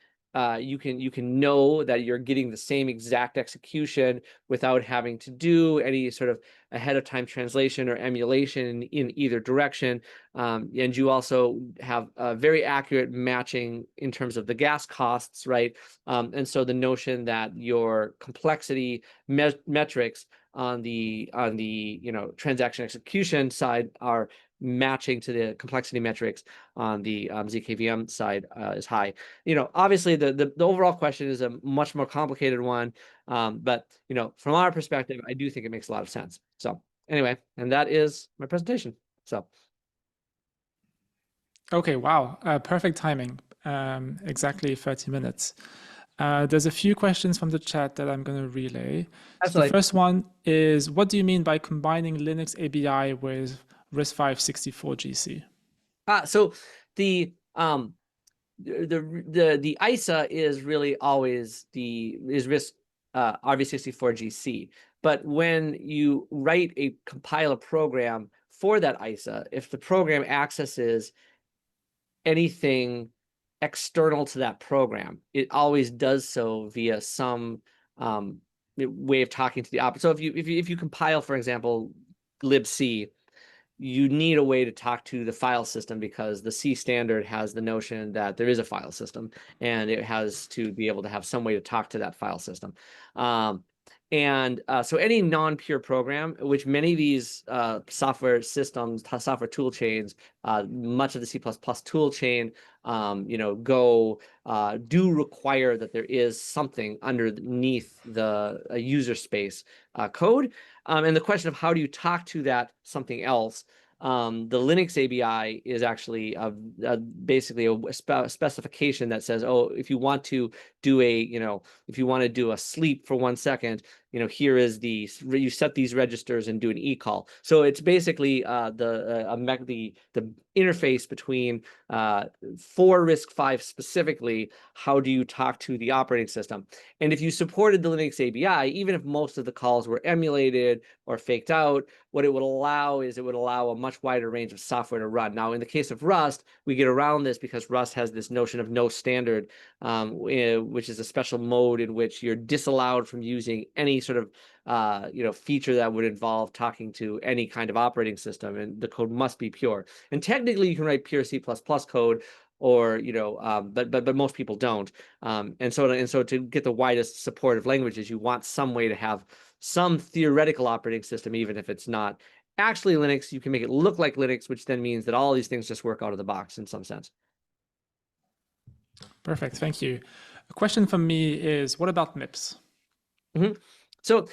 you can know that you're getting the same exact execution without having to do any sort of ahead of time translation or emulation in either direction. And you also have a very accurate matching in terms of the gas costs, right? And so the notion that your complexity metrics on the transaction execution side are matching to the complexity metrics on the zkVM side is high. Obviously the overall question is a much more complicated one, but from our perspective, I do think it makes a lot of sense. So anyway, and that is my presentation. So Okay, wow, perfect timing. Exactly 30 minutes. There's a few questions from the chat that I'm going to relay. So the first one is, what do you mean by combining Linux ABI with RISC-V 64GC? So the ISA is really always RISC RV64GC. But when you compile a program for that ISA, if the program accesses anything external to that program, it always does so via some way of talking to the operator. So if you compile, for example, libc, you need a way to talk to the file system, because the C standard has the notion that there is a file system, and it has to be able to have some way to talk to that file system. So any non-pure program, which many of these software systems, software tool chains, much of the C++ tool chain, Go, do require that there is something underneath the user space code. And the question of how do you talk to that something else, the Linux ABI is actually basically a specification that says, oh, if you want to do a sleep for 1 second, here is you set these registers and do an eCall. So it's basically the interface between for RISC-V specifically, how do you talk to the operating system? And if you supported the Linux ABI, even if most of the calls were emulated or faked out, what it would allow is a much wider range of software to run. Now, in the case of Rust, we get around this because Rust has this notion of no standard, which is a special mode in which you're disallowed from using any sort of feature that would involve talking to any kind of operating system, and the code must be pure. And technically, you can write pure C++ code, or but most people don't. And so to get the widest support of languages, you want some way to have some theoretical operating system, even if it's not actually Linux. You can make it look like Linux, which then means that all these things just work out of the box in some sense. Perfect, thank you. A question from me is, what about MIPS? Mm-hmm. So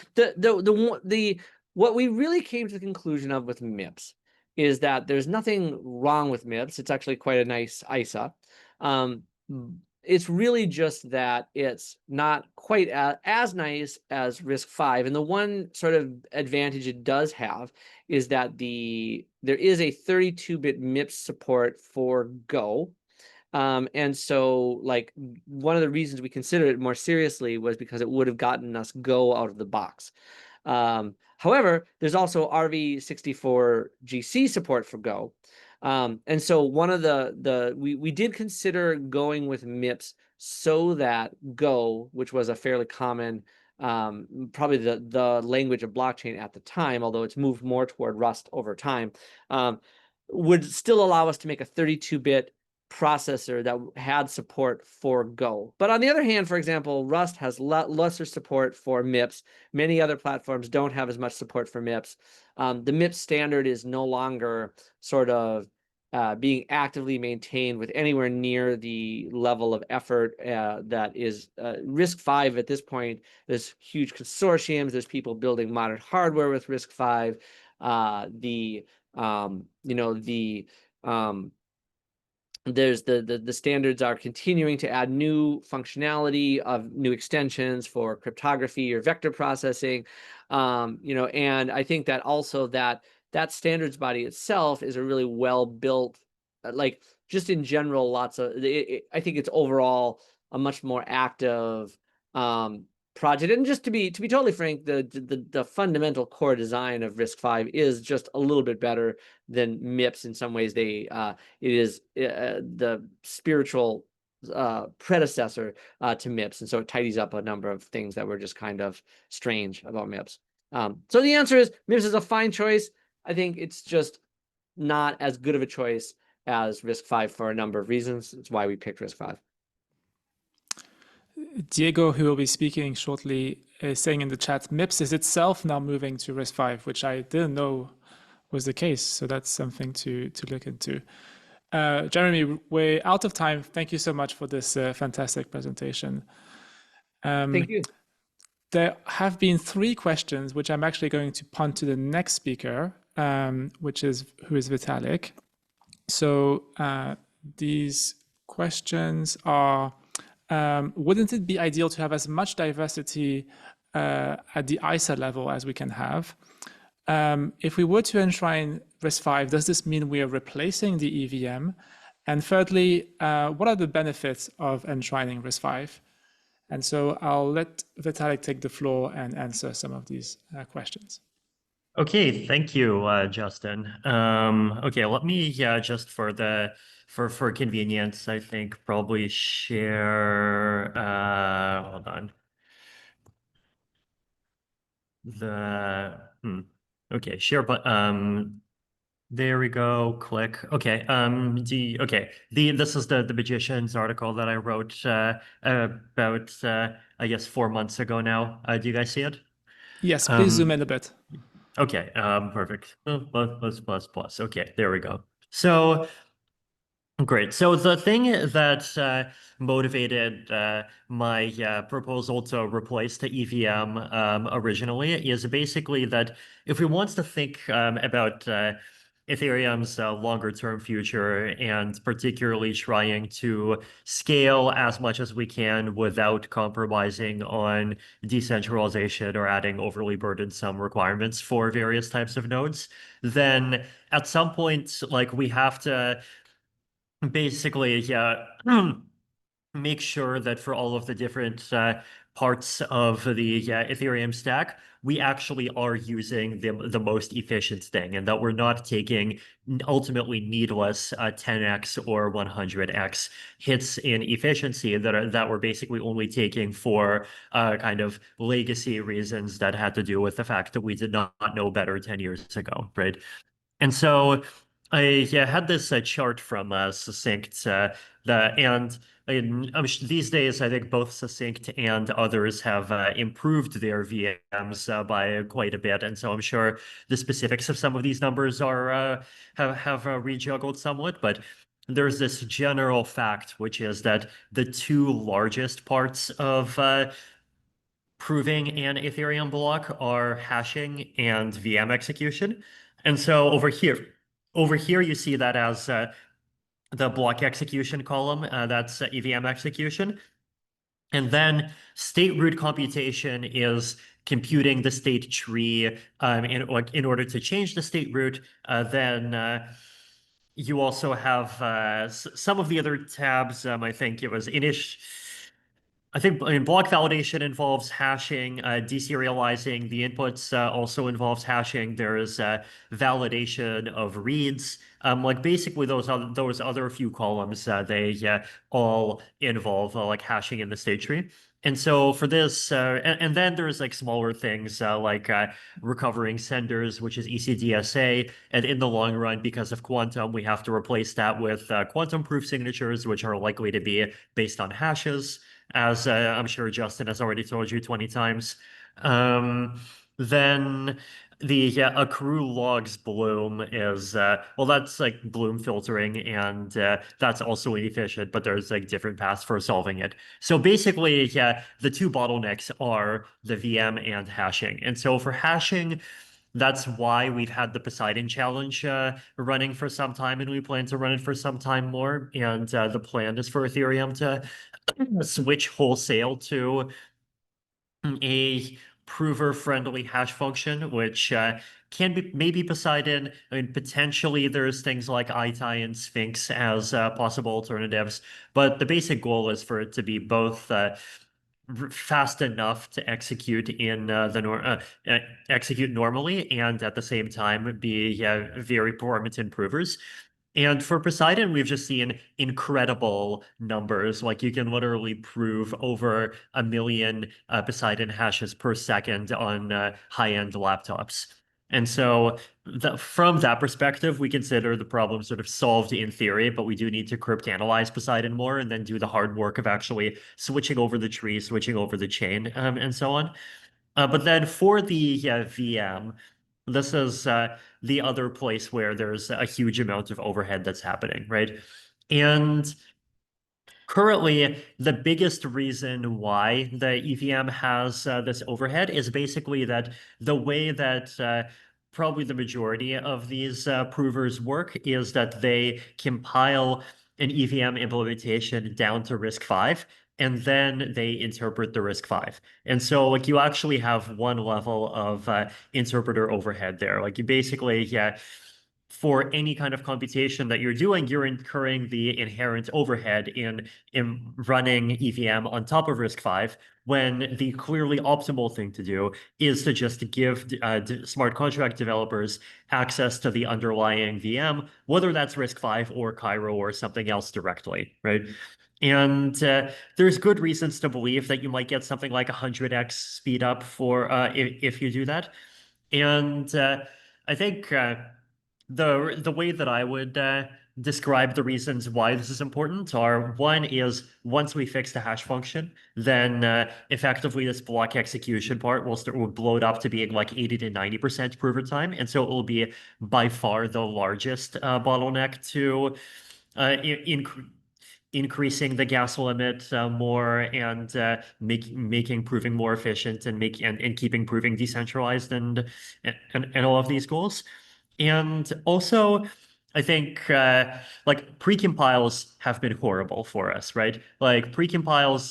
what we really came to the conclusion of with MIPS is that there's nothing wrong with MIPS. It's actually quite a nice ISA. It's really just that it's not quite as nice as RISC-V. And the one sort of advantage it does have is that there is a 32-bit MIPS support for Go. And so, like, one of the reasons we considered it more seriously was because it would have gotten us Go out of the box. However, there's also RV64GC support for Go. And so one of we did consider going with MIPS so that Go, which was a fairly common, probably the language of blockchain at the time, although it's moved more toward Rust over time, would still allow us to make a 32-bit processor that had support for Go. But on the other hand, for example, Rust has lesser support for MIPS. Many other platforms don't have as much support for MIPS. The MIPS standard is no longer sort of being actively maintained with anywhere near the level of effort that is RISC-V at this point. There's huge consortiums. There's people building modern hardware with RISC-V. There's the standards are continuing to add new functionality of new extensions for cryptography or vector processing, and I think that also that standards body itself is a really well built, like just in general, lots of I think it's overall a much more active project. And just to be totally frank, the fundamental core design of RISC-V is just a little bit better than MIPS in some ways. It is the spiritual predecessor to MIPS, and so it tidies up a number of things that were just kind of strange about MIPS. So the answer is MIPS is a fine choice. I think it's just not as good of a choice as RISC-V for a number of reasons. It's why we picked RISC-V. Diego, who will be speaking shortly, is saying in the chat, MIPS is itself now moving to RISC-V, which I didn't know was the case. So that's something to look into. Jeremy, we're out of time. Thank you so much for this fantastic presentation. Thank you. There have been 3 questions, which I'm actually going to punt to the next speaker, who is Vitalik. So these questions are, wouldn't it be ideal to have as much diversity at the ISA level as we can have? If we were to enshrine RISC-V, does this mean we are replacing the EVM? And thirdly, what are the benefits of enshrining RISC-V? And so I'll let Vitalik take the floor and answer some of these questions. Okay, thank you, Justin. Okay, let me just for convenience, I think probably share. Hold on. Okay, share, but there we go. Click. Okay. This is the Magician's article that I wrote about I guess 4 months ago now. Do you guys see it? Yes, please zoom in a bit. Okay, perfect. Plus. Okay, there we go. So great. So the thing that motivated my proposal to replace the EVM originally is basically that if we want to think about Ethereum's longer-term future, and particularly trying to scale as much as we can without compromising on decentralization or adding overly burdensome requirements for various types of nodes, then at some point, like, we have to basically make sure that for all of the different parts of the Ethereum stack, we actually are using the most efficient thing, and that we're not taking ultimately needless 10x or 100x hits in efficiency that we're basically only taking for kind of legacy reasons that had to do with the fact that we did not know better 10 years ago, right? And so I had this chart from Succinct, these days, I think both Succinct and others have improved their VMs by quite a bit, and so I'm sure the specifics of some of these numbers are have rejuggled somewhat. But there's this general fact, which is that the 2 largest parts of proving an Ethereum block are hashing and VM execution. And so over here you see that as the block execution column, that's EVM execution. And then state root computation is computing the state tree in order to change the state root. Then you also have some of the other tabs. I think it was I think block validation involves hashing, deserializing the inputs also involves hashing. There is validation of reads. Like basically those other few columns, they all involve like hashing in the state tree. And so for this, and then there's like smaller things like recovering senders, which is ECDSA. And in the long run, because of quantum, we have to replace that with quantum proof signatures, which are likely to be based on hashes, as I'm sure Justin has already told you 20 times. Then the accrue logs bloom is, well, that's like bloom filtering, and that's also inefficient, but there's like different paths for solving it. So basically, yeah, the two bottlenecks are the VM and hashing. And so for hashing, that's why we've had the Poseidon challenge running for some time, and we plan to run it for some time more. And the plan is for Ethereum to switch wholesale to a prover-friendly hash function, which can be maybe Poseidon. I mean, potentially there's things like itai and Sphinx as possible alternatives, but the basic goal is for it to be both fast enough to execute in execute normally, and at the same time be very performant improvers. And for Poseidon, we've just seen incredible numbers. Like you can literally prove over 1 million Poseidon hashes per second on high-end laptops. And so from that perspective, we consider the problem sort of solved in theory, but we do need to cryptanalyze Poseidon more and then do the hard work of actually switching over the tree, switching over the chain, and so on. But then for the VM, this is the other place where there's a huge amount of overhead that's happening, right? And currently, the biggest reason why the EVM has this overhead is basically that the way that probably the majority of these provers work is that they compile an EVM implementation down to RISC-V, and then they interpret the RISC-V. And so like you actually have one level of interpreter overhead there. Like you basically, yeah, for any kind of computation that you're doing, you're incurring the inherent overhead in running EVM on top of RISC-V, when the clearly optimal thing to do is to just give smart contract developers access to the underlying VM, whether that's RISC-V or Cairo or something else directly, right? And there's good reasons to believe that you might get something like 100x speed up for if you do that. And I think the way that I would describe the reasons why this is important are, one is once we fix the hash function, then effectively this block execution part will blow it up to being like 80 to 90% prover time. And so it will be by far the largest bottleneck to increasing the gas limit more, and making proving more efficient, and keeping proving decentralized, and all of these goals. And also, I think like precompiles have been horrible for us, right? Like precompiles,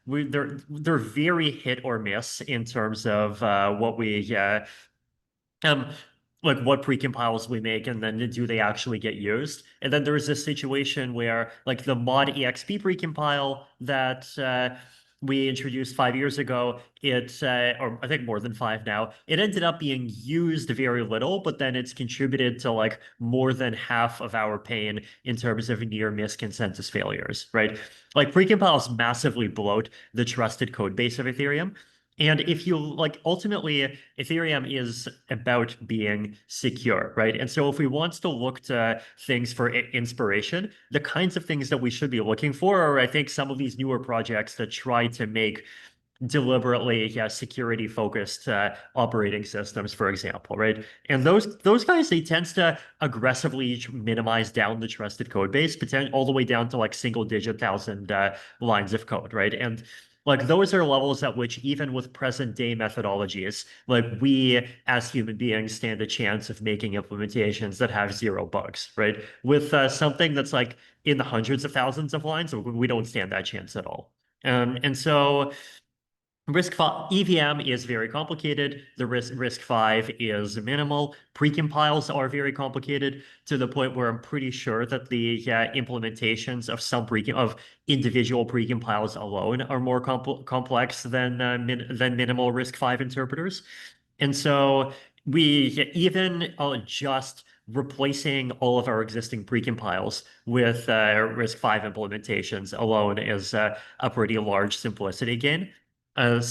they're very hit or miss in terms of what we like what precompiles we make, and then do they actually get used? And then there is this situation where like the mod exp precompile that we introduced 5 years ago, or I think more than 5 now, it ended up being used very little, but then it's contributed to like more than half of our pain in terms of near miss consensus failures, right? Like precompiles massively bloat the trusted code base of Ethereum. And if you like, ultimately, Ethereum is about being secure, right? And so if we want to look to things for inspiration, the kinds of things that we should be looking for are, I think, some of these newer projects that try to make deliberately security-focused operating systems, for example, right? And those guys, they tend to aggressively minimize down the trusted code base, all the way down to like single-digit thousand lines of code, right? And like those are levels at which, even with present day methodologies, like we as human beings stand a chance of making implementations that have 0 bugs, right? With something that's like in the hundreds of thousands of lines, we don't stand that chance at all. And so EVM is very complicated. The RISC-V is minimal. Precompiles are very complicated to the point where I'm pretty sure that the implementations of of individual precompiles alone are more complex than minimal RISC-V interpreters. And so we even just replacing all of our existing precompiles with RISC-V implementations alone is a pretty large simplicity gain. And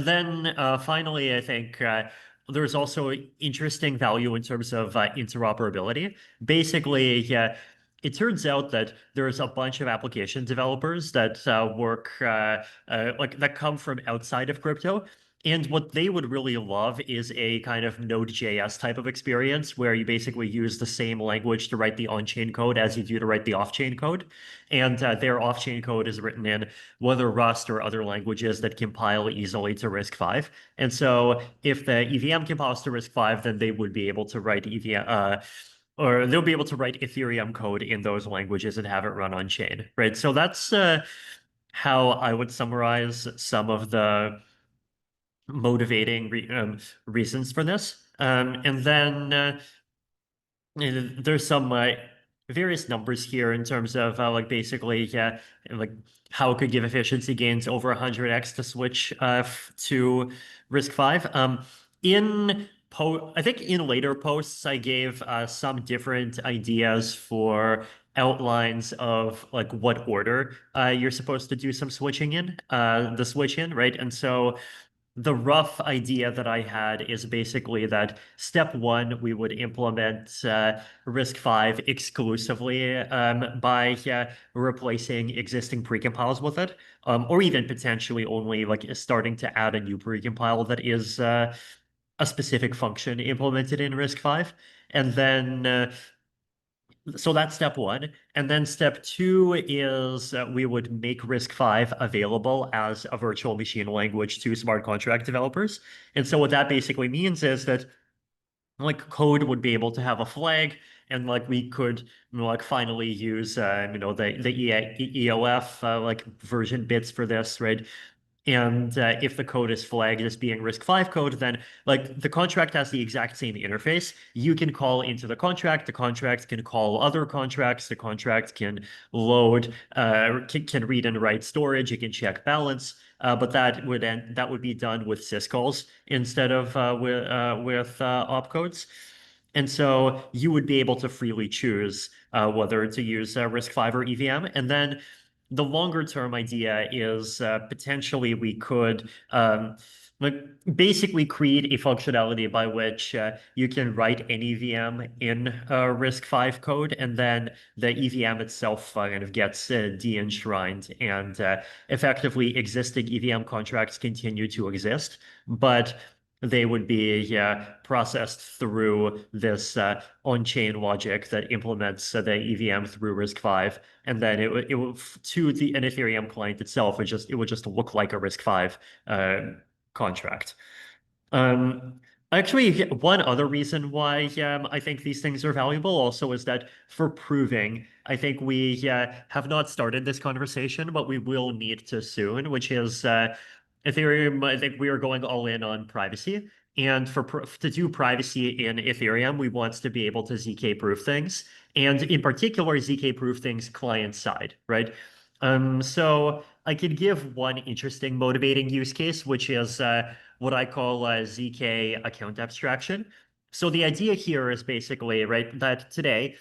then finally, I think there's also interesting value in terms of interoperability. Basically, it turns out that there's a bunch of application developers that work that come from outside of crypto. And what they would really love is a kind of Node.js type of experience where you basically use the same language to write the on-chain code as you do to write the off-chain code. And their off-chain code is written in whether Rust or other languages that compile easily to RISC-V. And so if the EVM compiles to RISC-V, then they would be able to write EVM, or they'll be able to write Ethereum code in those languages and have it run on chain, right? So that's how I would summarize some of the motivating reasons for this. And then there's some various numbers here in terms of like basically like how it could give efficiency gains over 100x to switch to RISC-V. I think in later posts I gave some different ideas for outlines of like what order you're supposed to do some switching in, the switch in, right? And so the rough idea that I had is basically that step one, we would implement RISC-V exclusively by replacing existing precompiles with it, or even potentially only like starting to add a new precompile that is a specific function implemented in RISC-V. And then so that's step one. And then step two is we would make RISC-V available as a virtual machine language to smart contract developers. And so what that basically means is that like code would be able to have a flag, and like we could like finally use the EOF like version bits for this, right? And if the code is flagged as being RISC-V code, then like the contract has the exact same interface. You can call into the contract can call other contracts, the contract can load, can read and write storage, it can check balance, but that would be done with syscalls instead of with opcodes. And so you would be able to freely choose whether to use RISC-V or EVM. And then the longer term idea is potentially we could like basically create a functionality by which you can write an EVM in RISC-V code, and then the EVM itself kind of gets de-enshrined, and effectively existing EVM contracts continue to exist, but they would be processed through this on-chain logic that implements the EVM through RISC-V, and then it would to an Ethereum client itself, it would just look like a RISC-V contract. Actually, one other reason why I think these things are valuable also is that for proving, I think we have not started this conversation, but we will need to soon, which is Ethereum. I think we are going all in on privacy. And to do privacy in Ethereum, we want to be able to zk proof things, and in particular, zk proof things client side, right? So I could give one interesting motivating use case, which is what I call zk account abstraction. So the idea here is basically, right, that today,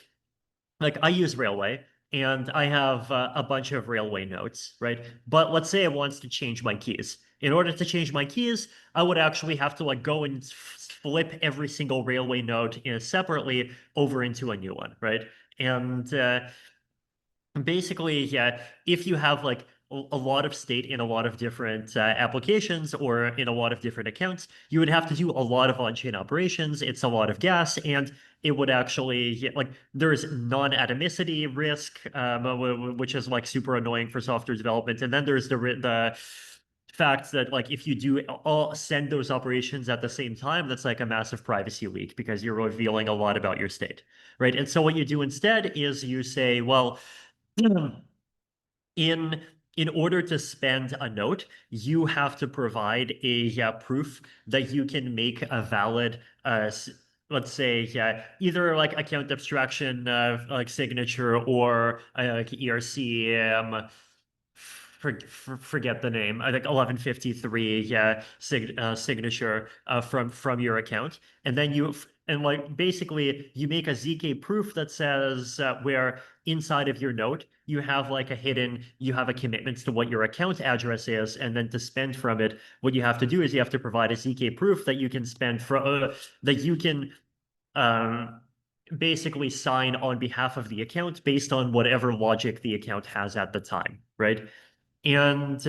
like I use Railway, and I have a bunch of Railway nodes, right? But let's say I want to change my keys. In order to change my keys, I would actually have to like go and flip every single Railway node separately over into a new one, right? And basically, if you have like a lot of state in a lot of different applications or in a lot of different accounts, you would have to do a lot of on-chain operations. It's a lot of gas, and it would actually like there's non-atomicity risk, which is like super annoying for software development. And then there's the fact that like if you do all send those operations at the same time, that's like a massive privacy leak because you're revealing a lot about your state, right? And so what you do instead is you say, well, in in order to spend a note, you have to provide a proof that you can make a valid, let's say, either like account abstraction, like signature, or like ERC. Forget the name. I think 1153 signature from your account, and then like basically you make a zk proof that says where inside of your note you have like you have a commitment to what your account address is, and then to spend from it, what you have to do is you have to provide a zk proof that you can spend from that you can basically sign on behalf of the account based on whatever logic the account has at the time, right? And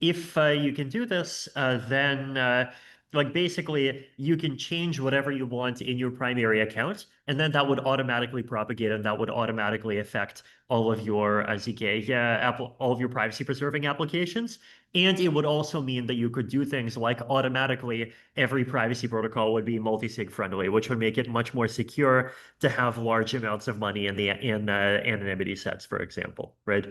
if you can do this, then like basically you can change whatever you want in your primary account, and then that would automatically propagate, and that would automatically affect all of your zk, all of your privacy preserving applications. And it would also mean that you could do things like automatically every privacy protocol would be multi-sig friendly, which would make it much more secure to have large amounts of money in the anonymity sets, for example, right?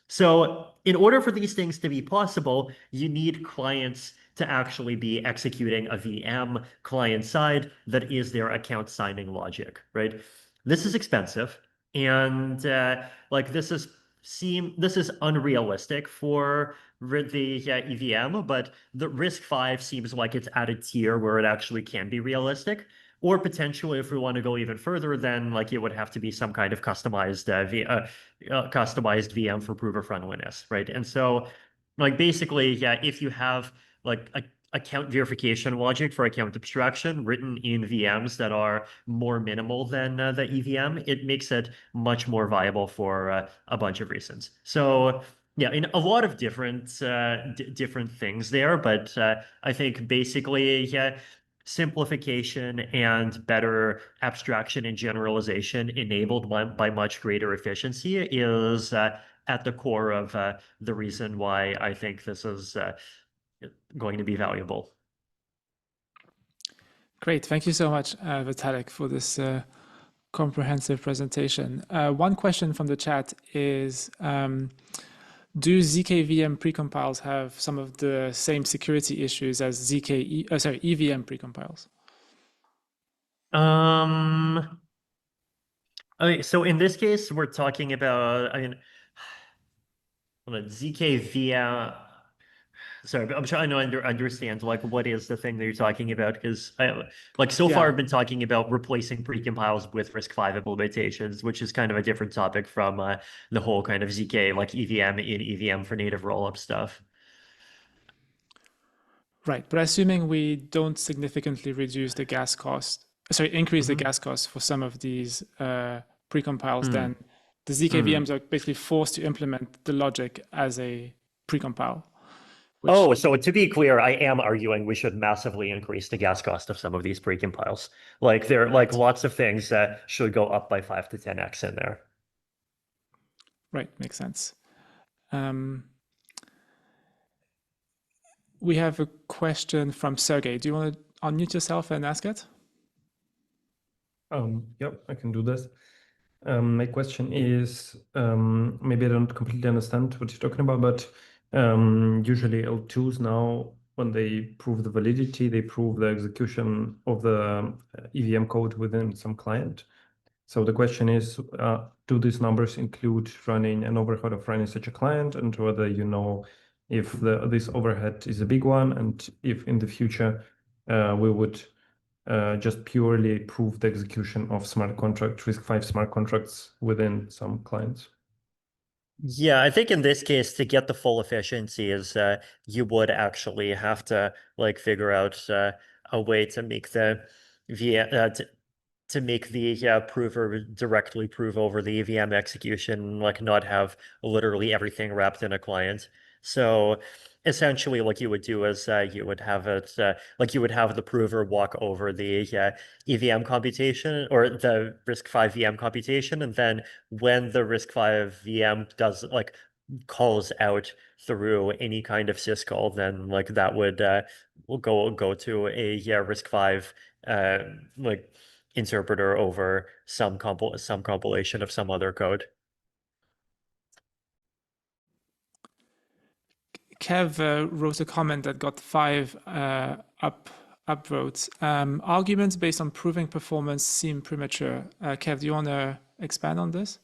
So in order for these things to be possible, you need clients to actually be executing a VM client side that is their account signing logic, right? This is expensive, and like this is unrealistic for the EVM, but the RISC-V seems like it's at a tier where it actually can be realistic. Or potentially, if we want to go even further, then like it would have to be some kind of customized customized VM for proof of friendliness, right? And so, like basically, yeah, if you have like a account verification logic for account abstraction written in VMs that are more minimal than the EVM, it makes it much more viable for a bunch of reasons. So yeah, in a lot of different different things there, but I think basically, yeah, simplification and better abstraction and generalization enabled by much greater efficiency is at the core of the reason why I think this is going to be valuable. Great. Thank you so much, Vitalik, for this comprehensive presentation. One question from the chat is, do zkVM precompiles have some of the same security issues as EVM precompiles? Okay, so in this case, we're talking about, I mean, zkVM. Sorry, I'm trying to understand like what is the thing that you're talking about, because so far I've been talking about replacing precompiles with RISC-V implementations, which is kind of a different topic from the whole kind of zk like EVM in EVM for native rollup stuff. Right, but assuming we don't significantly reduce the gas cost, increase the gas cost for some of these precompiles, then the zkVMs are basically forced to implement the logic as a precompile. Oh, so to be clear, I am arguing we should massively increase the gas cost of some of these precompiles. Like there are like lots of things that should go up by 5 to 10x in there. Right, makes sense. We have a question from Sergey. Do you want to unmute yourself and ask it? Yep, I can do this. My question is, maybe I don't completely understand what you're talking about, but usually L2s now, when they prove the validity, they prove the execution of the EVM code within some client. So the question is, do these numbers include running an overhead of running such a client, and whether you know if this overhead is a big one, and if in the future we would just purely prove the execution of smart contract, RISC-V smart contracts within some clients? Yeah, I think in this case, to get the full efficiency is you would actually have to like figure out a way to make the to make the prover directly prove over the EVM execution, like not have literally everything wrapped in a client. So essentially what you would do is you would have it like you would have the prover walk over the EVM computation or the RISC-V VM computation, and then when the RISC-V VM does like calls out through any kind of syscall, then like that would will go to a RISC-V like interpreter over some compilation of some other code. Kev wrote a comment that got 5 upvotes. Arguments based on proving performance seem premature. Kev, do you want to expand on this?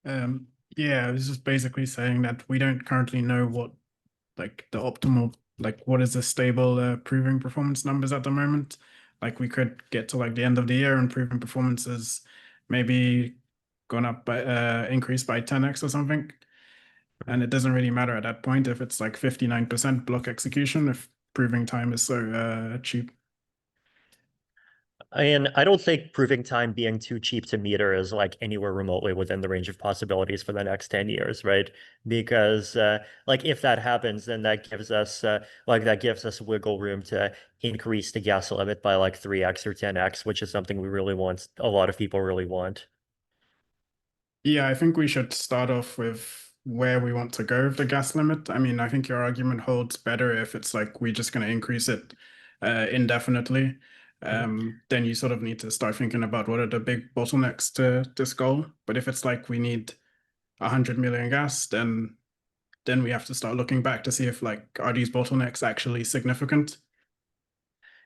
Yeah, I was just basically saying that we don't currently know what like the optimal, like what is the stable proving performance numbers at the moment. Like we could get to like the end of the year and proving performance is maybe gone up by increased by 10x or something. And it doesn't really matter at that point if it's like 59% block execution if proving time is so cheap. And I don't think proving time being too cheap to meter is like anywhere remotely within the range of possibilities for the next 10 years, right? Because like if that happens, then that gives us wiggle room to increase the gas limit by like 3x or 10x, which is something we really want. A lot of people really want. Yeah, I think we should start off with where we want to go with the gas limit. I mean, I think your argument holds better if it's like we're just going to increase it indefinitely. Then you sort of need to start thinking about what are the big bottlenecks to this goal. But if it's like we need 100 million gas, then we have to start looking back to see if like are these bottlenecks actually significant.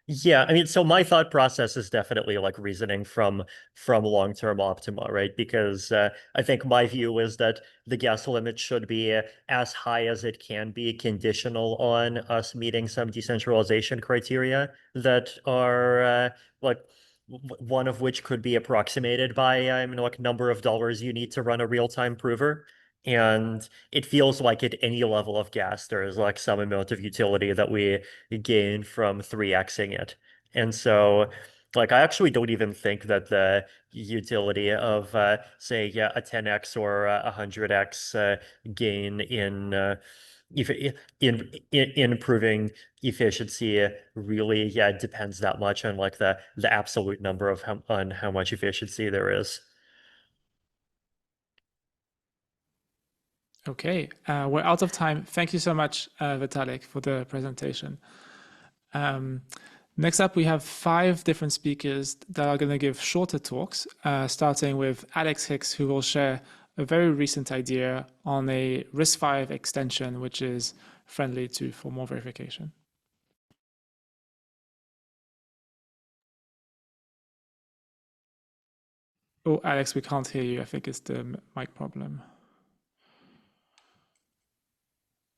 Yeah, I mean, so my thought process is definitely like reasoning from long-term optima, right? Because I think my view is that the gas limit should be as high as it can be, conditional on us meeting some decentralization criteria that are like one of which could be approximated by like number of dollars you need to run a real-time prover. And it feels like at any level of gas, there is like some amount of utility that we gain from 3xing it. And so, like, I actually don't even think that the utility of, say, yeah, a 10x or a 100x gain in improving efficiency really, depends that much on like the absolute number of how much efficiency there is. Okay, we're out of time. Thank you so much, Vitalik, for the presentation. Next up, we have 5 different speakers that are going to give shorter talks, starting with Alex Hicks, who will share a very recent idea on a RISC-V extension, which is friendly to formal verification. Oh, Alex, we can't hear you. I think it's the mic problem.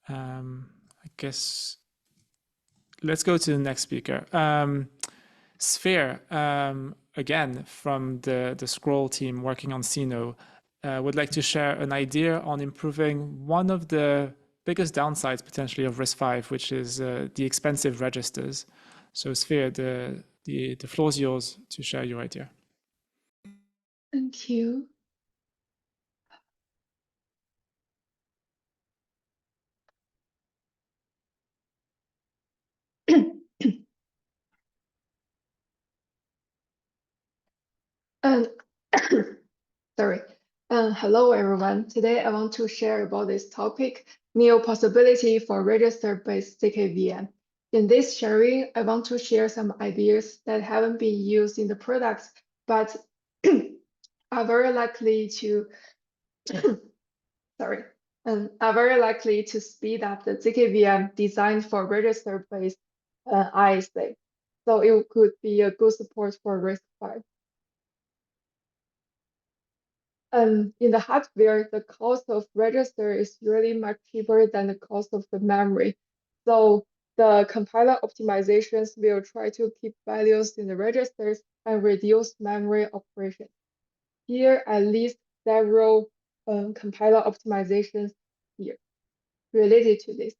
I guess let's go to the next speaker. Sphere, again, from the Scroll team working on Ceno, would like to share an idea on improving one of the biggest downsides potentially of RISC-V, which is the expensive registers. So Sphere, the floor is yours to share your idea. Thank you. Sorry. Hello, everyone. Today, I want to share about this topic, new possibility for register-based zkVM. In this sharing, I want to share some ideas that haven't been used in the products, but are very likely to, are very likely to speed up the zkVM designed for register-based ISA. So it could be a good support for RISC-V. In the hardware, the cost of register is really much cheaper than the cost of the memory. So the compiler optimizations will try to keep values in the registers and reduce memory operations. Here, I list several compiler optimizations here related to this.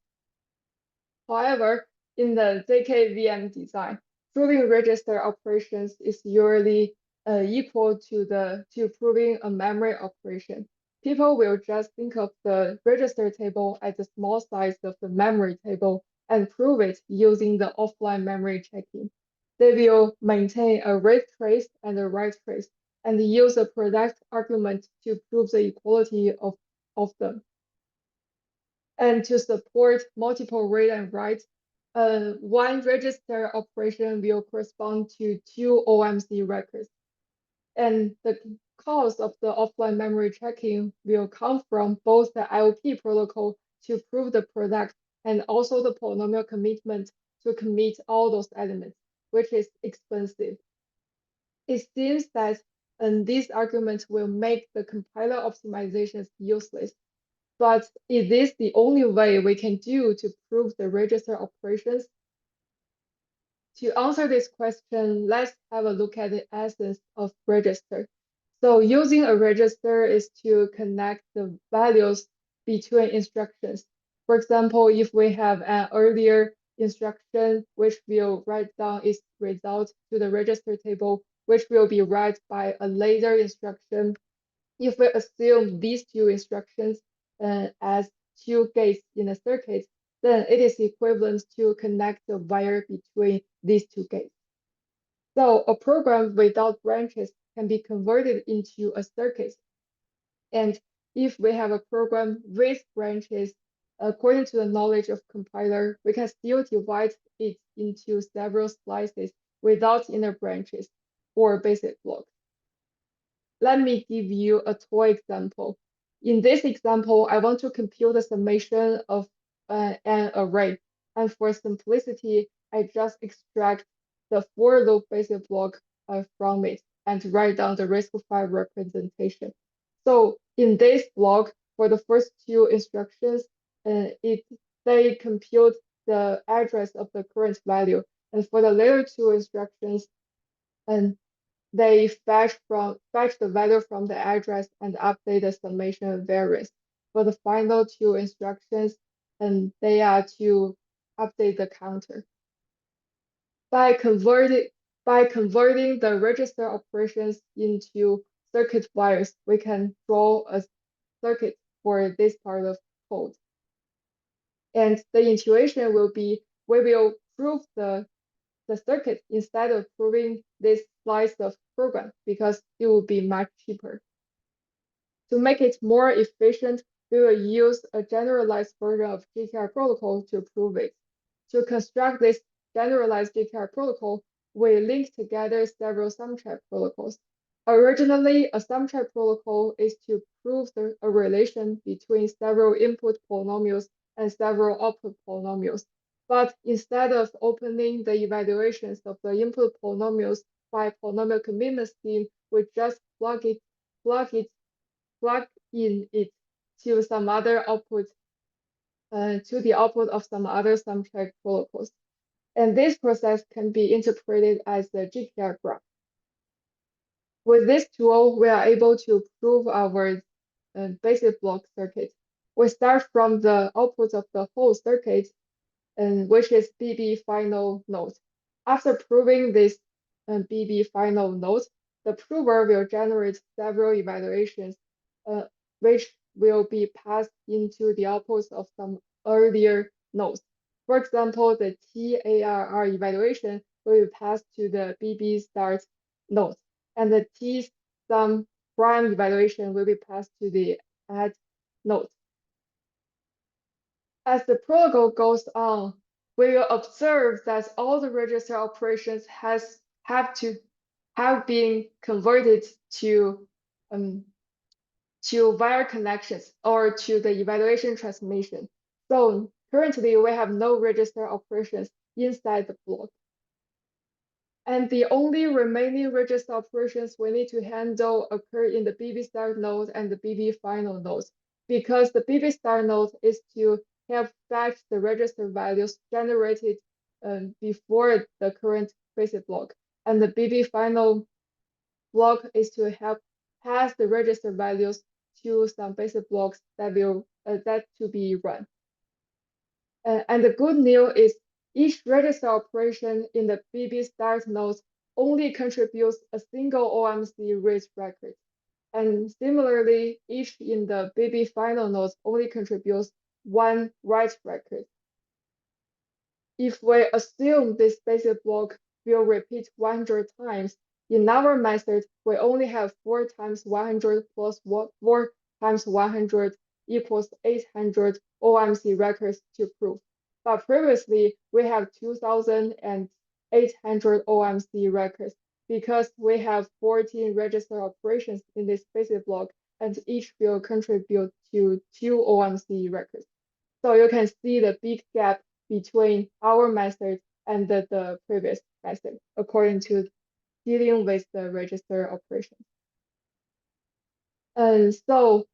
However, in the zkVM design, proving register operations is usually equal to proving a memory operation. People will just think of the register table as the small size of the memory table and prove it using the offline memory checking. They will maintain a read trace and a write trace and use a product argument to prove the equality of them. And to support multiple read and write, one register operation will correspond to 2 OMC records. And cost of the offline memory checking will come from both the IOP protocol to prove the product and also the polynomial commitment to commit all those elements, which is expensive. It seems that this argument will make the compiler optimizations useless. But is this the only way we can do to prove the register operations? To answer this question, let's have a look at the essence of register. So using a register is to connect the values between instructions. For example, if we have an earlier instruction which will write down its result to the register table, which will be read by a later instruction. If we assume these two instructions as two gates in a circuit, then it is equivalent to connect the wire between these two gates. So a program without branches can be converted into a circuit. And if we have a program with branches, according to the knowledge of compiler, we can still divide it into several slices without inner branches or basic blocks. Let me give you a toy example. In this example, I want to compute the summation of an array. And for simplicity, I just extract the for loop basic block from it and write down the RISC-V representation. So in this block, for the first two instructions, they compute the address of the current value. And for the later two instructions, they fetch the value from the address and update the summation variance. For the final two instructions, they are to update the counter. By converting the register operations into circuit wires, we can draw a circuit for this part of code. And the intuition will be we will prove the circuit instead of proving this slice of program because it will be much cheaper. To make it more efficient, we will use a generalized version of GKR protocol to prove it. To construct this generalized GKR protocol, we link together several subtree protocols. Originally, a subtree protocol is to prove a relation between several input polynomials and several output polynomials. But instead of opening the evaluations of the input polynomials by polynomial commitment scheme, we just plug in it to some other output, to the output of some other subtree protocols. And this process can be interpreted as the GKR graph. With this tool, we are able to prove our basic block circuit. We start from the output of the whole circuit, which is BB final node. After proving this BB final node, the prover will generate several evaluations, which will be passed into the outputs of some earlier nodes. For example, the TARR evaluation will be passed to the BB start node, and the T sum prime evaluation will be passed to the add node. As the protocol goes on, we will observe that all the register operations have been converted to wire connections or to the evaluation transmission. So currently, we have no register operations inside the block. And the only remaining register operations we need to handle occur in the BB start node and the BB final nodes, because the BB start node is to help fetch the register values generated before the current basic block, and the BB final block is to help pass the register values to some basic blocks that to be run. And the good news is each register operation in the BB start node only contributes a single OMC read record. And similarly, each in the BB final node only contributes one write record. If we assume this basic block will repeat 100 times, in our method, we only have 4 times 100 plus 4 times 100 equals 800 OMC records to prove. But previously, we have 2,800 OMC records. because we have 14 register operations in this basic block, and each will contribute to 2 OMC records. So you can see the big gap between our method and the previous method, according to dealing with the register operations. So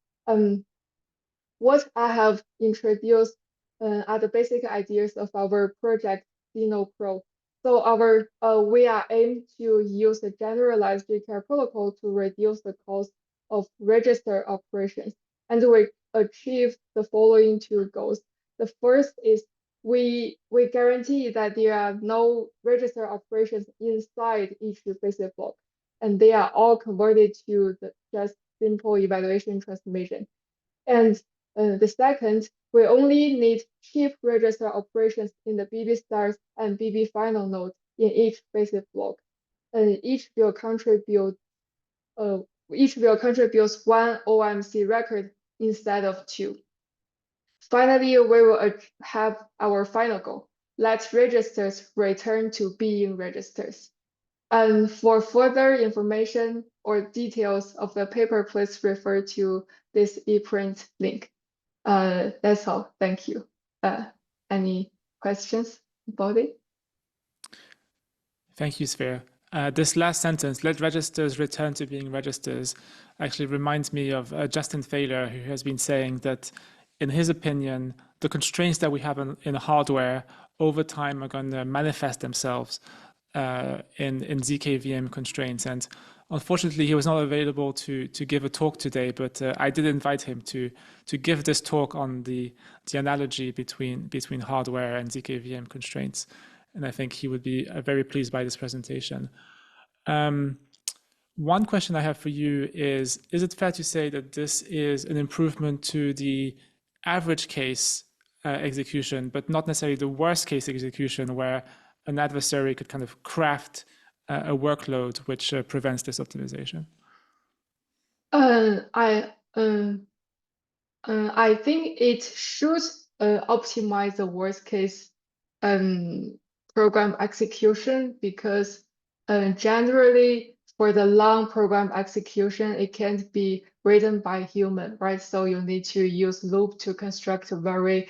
what I have introduced are the basic ideas of our project Ceno Pro. So we are aimed to use the generalized GKR protocol to reduce the cost of register operations, and we achieve the following 2 goals. The first is we guarantee that there are no register operations inside each basic block, and they are all converted to the just simple evaluation transformation. And the second, we only need cheap register operations in the BB stars and BB final node in each basic block. And each will contribute 1 OMC record instead of 2. Finally, we will have our final goal. Let registers return to being registers. And for further information or details of the paper, please refer to this ePrint link. That's all. Thank you. Any questions about it? Thank you, Sphere. This last sentence, let registers return to being registers, actually reminds me of Justin Thaler, who has been saying that, in his opinion, the constraints that we have in hardware over time are going to manifest themselves in zkVM constraints. And unfortunately, he was not available to give a talk today, but I did invite him to give this talk on the analogy between hardware and zkVM constraints. And I think he would be very pleased by this presentation. One question I have for you is it fair to say that this is an improvement to the average case execution, but not necessarily the worst case execution, where an adversary could kind of craft a workload which prevents this optimization? I think it should optimize the worst case program execution, because generally for the long program execution, it can't be written by human, right? So you need to use loop to construct a very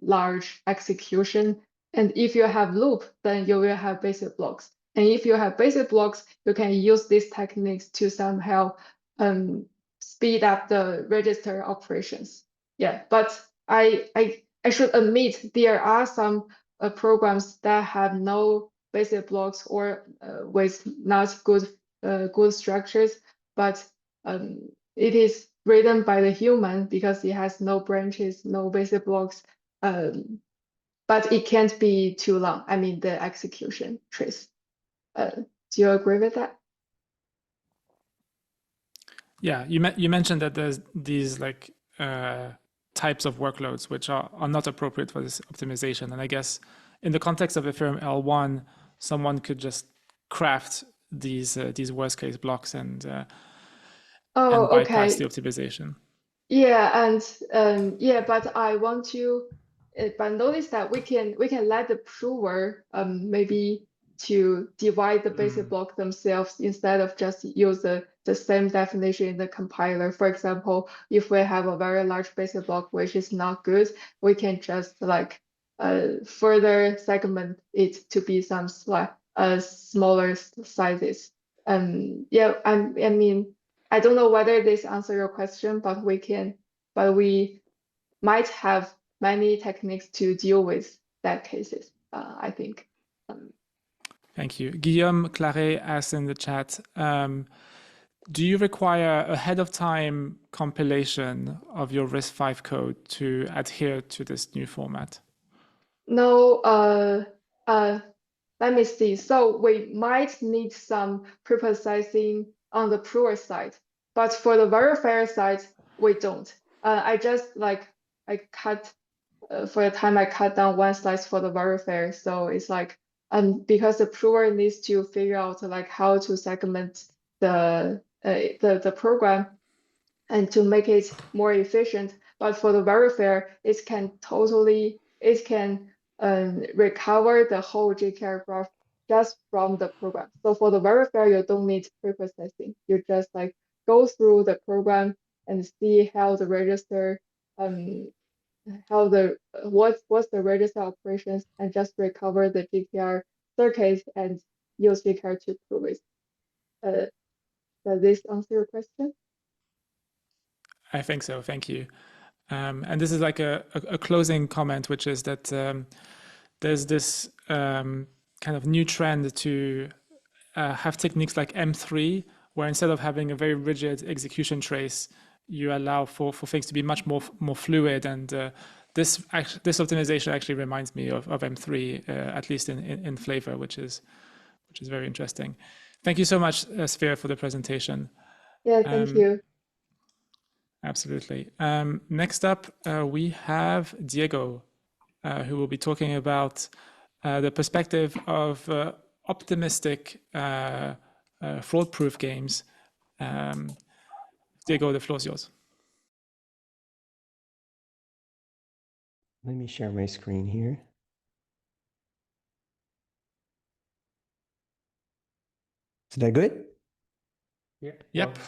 large execution. And if you have loop, then you will have basic blocks. And if you have basic blocks, you can use these techniques to somehow speed up the register operations. Yeah, but I should admit there are some programs that have no basic blocks or with not good structures, but it is written by the human because it has no branches, no basic blocks, but it can't be too long. I mean, the execution trace. Do you agree with that? Yeah, you mentioned that there's these like types of workloads which are not appropriate for this optimization. And I guess in the context of Ethereum L1, someone could just craft these worst case blocks and bypass the optimization. Yeah, and yeah, but I want to, but notice that we can let the prover maybe to divide the basic block themselves instead of just use the same definition in the compiler. For example, if we have a very large basic block which is not good, we can just like further segment it to be some smaller sizes. Yeah, I mean, I don't know whether this answers your question, but we might have many techniques to deal with that cases, I think. Thank you. Guillaume Claret asked in the chat, do you require ahead of time compilation of your RISC-V code to adhere to this new format? No, let me see. So we might need some preprocessing on the prover side, but for the verifier side, we don't. I just I cut for the time I cut down 1 slice for the verifier. So it's like because the prover needs to figure out like how to segment the program and to make it more efficient. But for the verifier, it can recover the whole GKR graph just from the program. So for the verifier, you don't need pre-processing. You just like go through the program and see how the register, how the what's the register operations, and just recover the GPR circuit and use GPR to prove it. Does this answer your question? I think so. Thank you. And this is like a closing comment, which is that there's this kind of new trend to have techniques like M3, where instead of having a very rigid execution trace, you allow for things to be much more fluid. And this optimization actually reminds me of M3, at least in flavor, which is very interesting. Thank you so much, Sphere, for the presentation. Yeah, thank you. Absolutely. Next up, we have Diego, who will be talking about the perspective of optimistic fraud-proof games. Diego, the floor is yours. Let me share my screen here. Is that good? Yeah. Yep.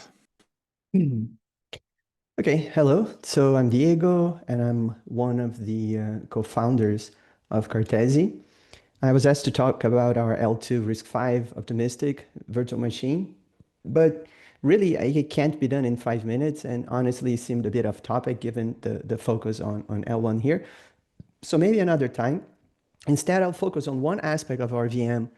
Okay, hello. So I'm Diego, and I'm one of the co-founders of Cartesi. I was asked to talk about our L2 RISC-V optimistic virtual machine, but really it can't be done in 5 minutes, and honestly seemed a bit off topic given the focus on L1 here. So maybe another time. Instead, I'll focus on one aspect of our VM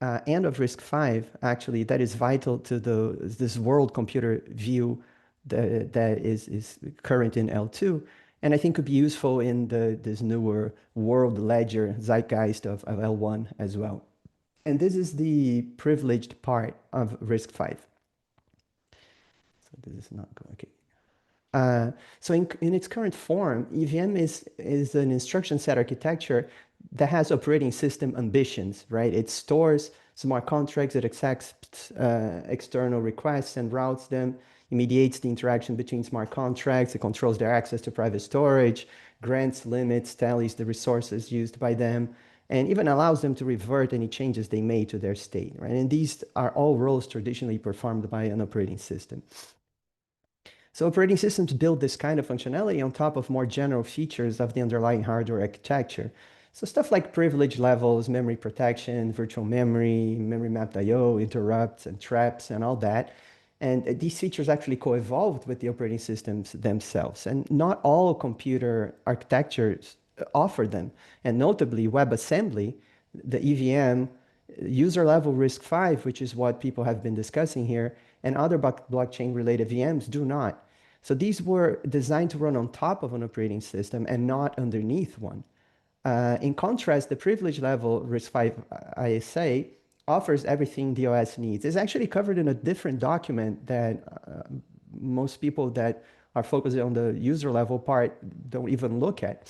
and of RISC-V, actually, that is vital to this world computer view that is current in L2, and I think could be useful in this newer world ledger zeitgeist of L1 as well. And this is the privileged part of RISC-V. So this is not going, okay. So in its current form, EVM is an instruction set architecture that has operating system ambitions, right? It stores smart contracts, it accepts external requests and routes them, it mediates the interaction between smart contracts, it controls their access to private storage, grants limits, tallies the resources used by them, and even allows them to revert any changes they made to their state, right? And these are all roles traditionally performed by an operating system. So operating systems build this kind of functionality on top of more general features of the underlying hardware architecture. So stuff like privilege levels, memory protection, virtual memory, memory mapped I/O, interrupts and traps and all that. And these features actually co-evolved with the operating systems themselves. And not all computer architectures offer them. And notably, WebAssembly, the EVM, user-level RISC-V, which is what people have been discussing here, and other blockchain-related VMs do not. So these were designed to run on top of an operating system and not underneath one. In contrast, the privilege level RISC-V ISA offers everything the OS needs. It's actually covered in a different document that most people that are focused on the user level part don't even look at.